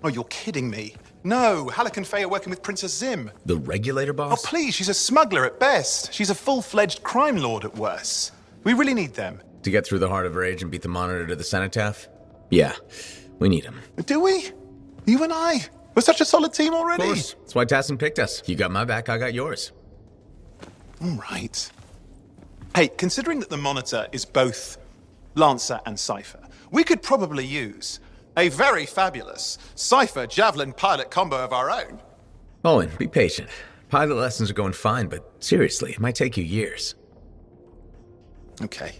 Oh, you're kidding me. No, Halleck and Faye are working with Princess Zim. The Regulator boss? Oh, please, she's a smuggler at best. She's a full-fledged crime lord at worst. We really need them. To get through the Heart of Rage and beat the Monitor to the Cenotaph? Yeah, we need him. Do we? You and I? We're such a solid team already. Of course. That's why Tassin picked us. You got my back, I got yours. All right. Hey, considering that the Monitor is both Lancer and Cypher, we could probably use a very fabulous Cypher Javelin pilot combo of our own. Owen, be patient. Pilot lessons are going fine, but seriously, it might take you years. Okay.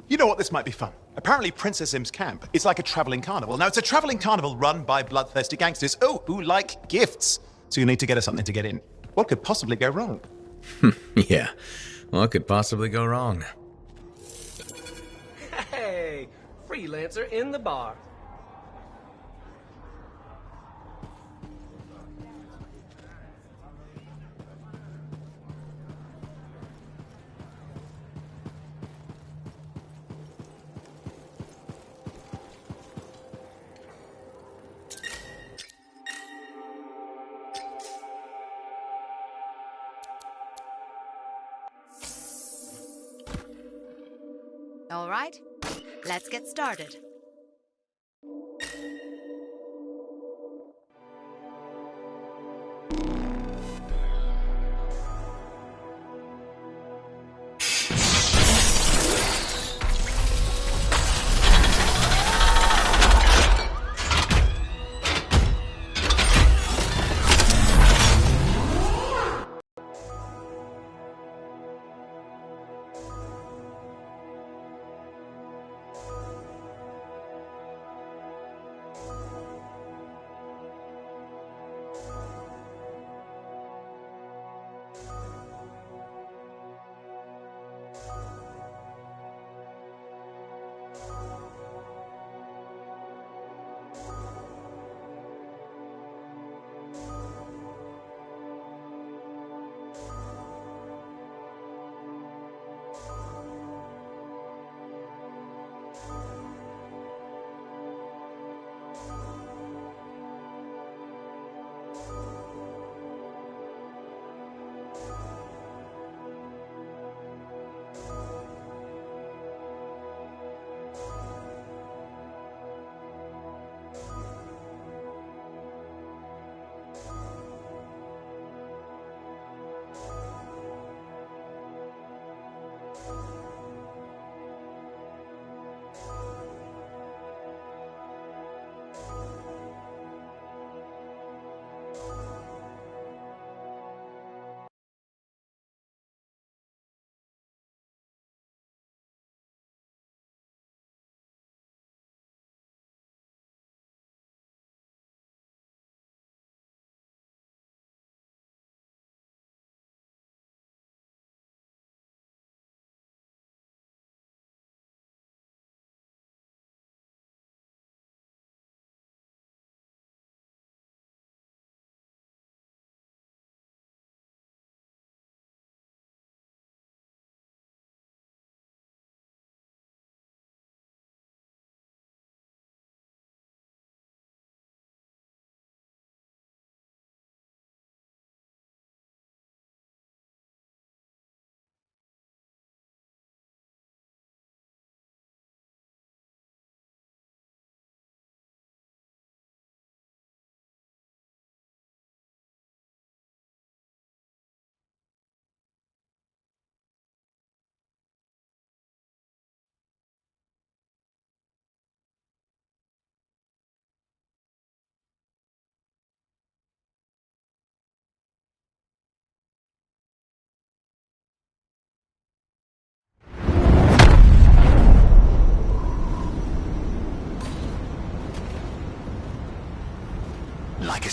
You know what? This might be fun. Apparently Princess Zim's camp is like a traveling carnival. Now, it's a traveling carnival run by bloodthirsty gangsters, who like gifts. So you need to get us something to get in. What could possibly go wrong? Yeah, what could possibly go wrong? Hey, freelancer in the bar. All right, let's get started.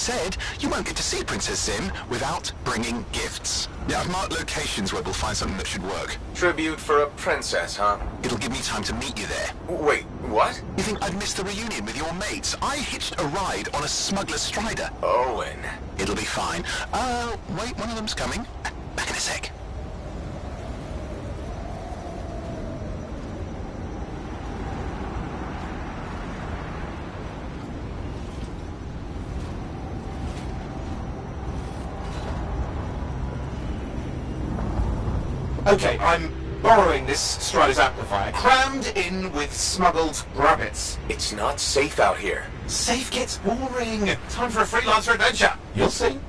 said you won't get to see Princess Sim without bringing gifts. Yeah, I've marked locations where we'll find something that should work. Tribute for a princess, huh? It'll give me time to meet you there. Wait, what? You think I'd miss the reunion with your mates? I hitched a ride on a smuggler strider. Owen. It'll be fine. Wait, one of them's coming. Back in a sec. Okay, I'm borrowing this Strider's amplifier, crammed in with smuggled rabbits. It's not safe out here. Safe gets boring. Time for a freelancer adventure. You'll see.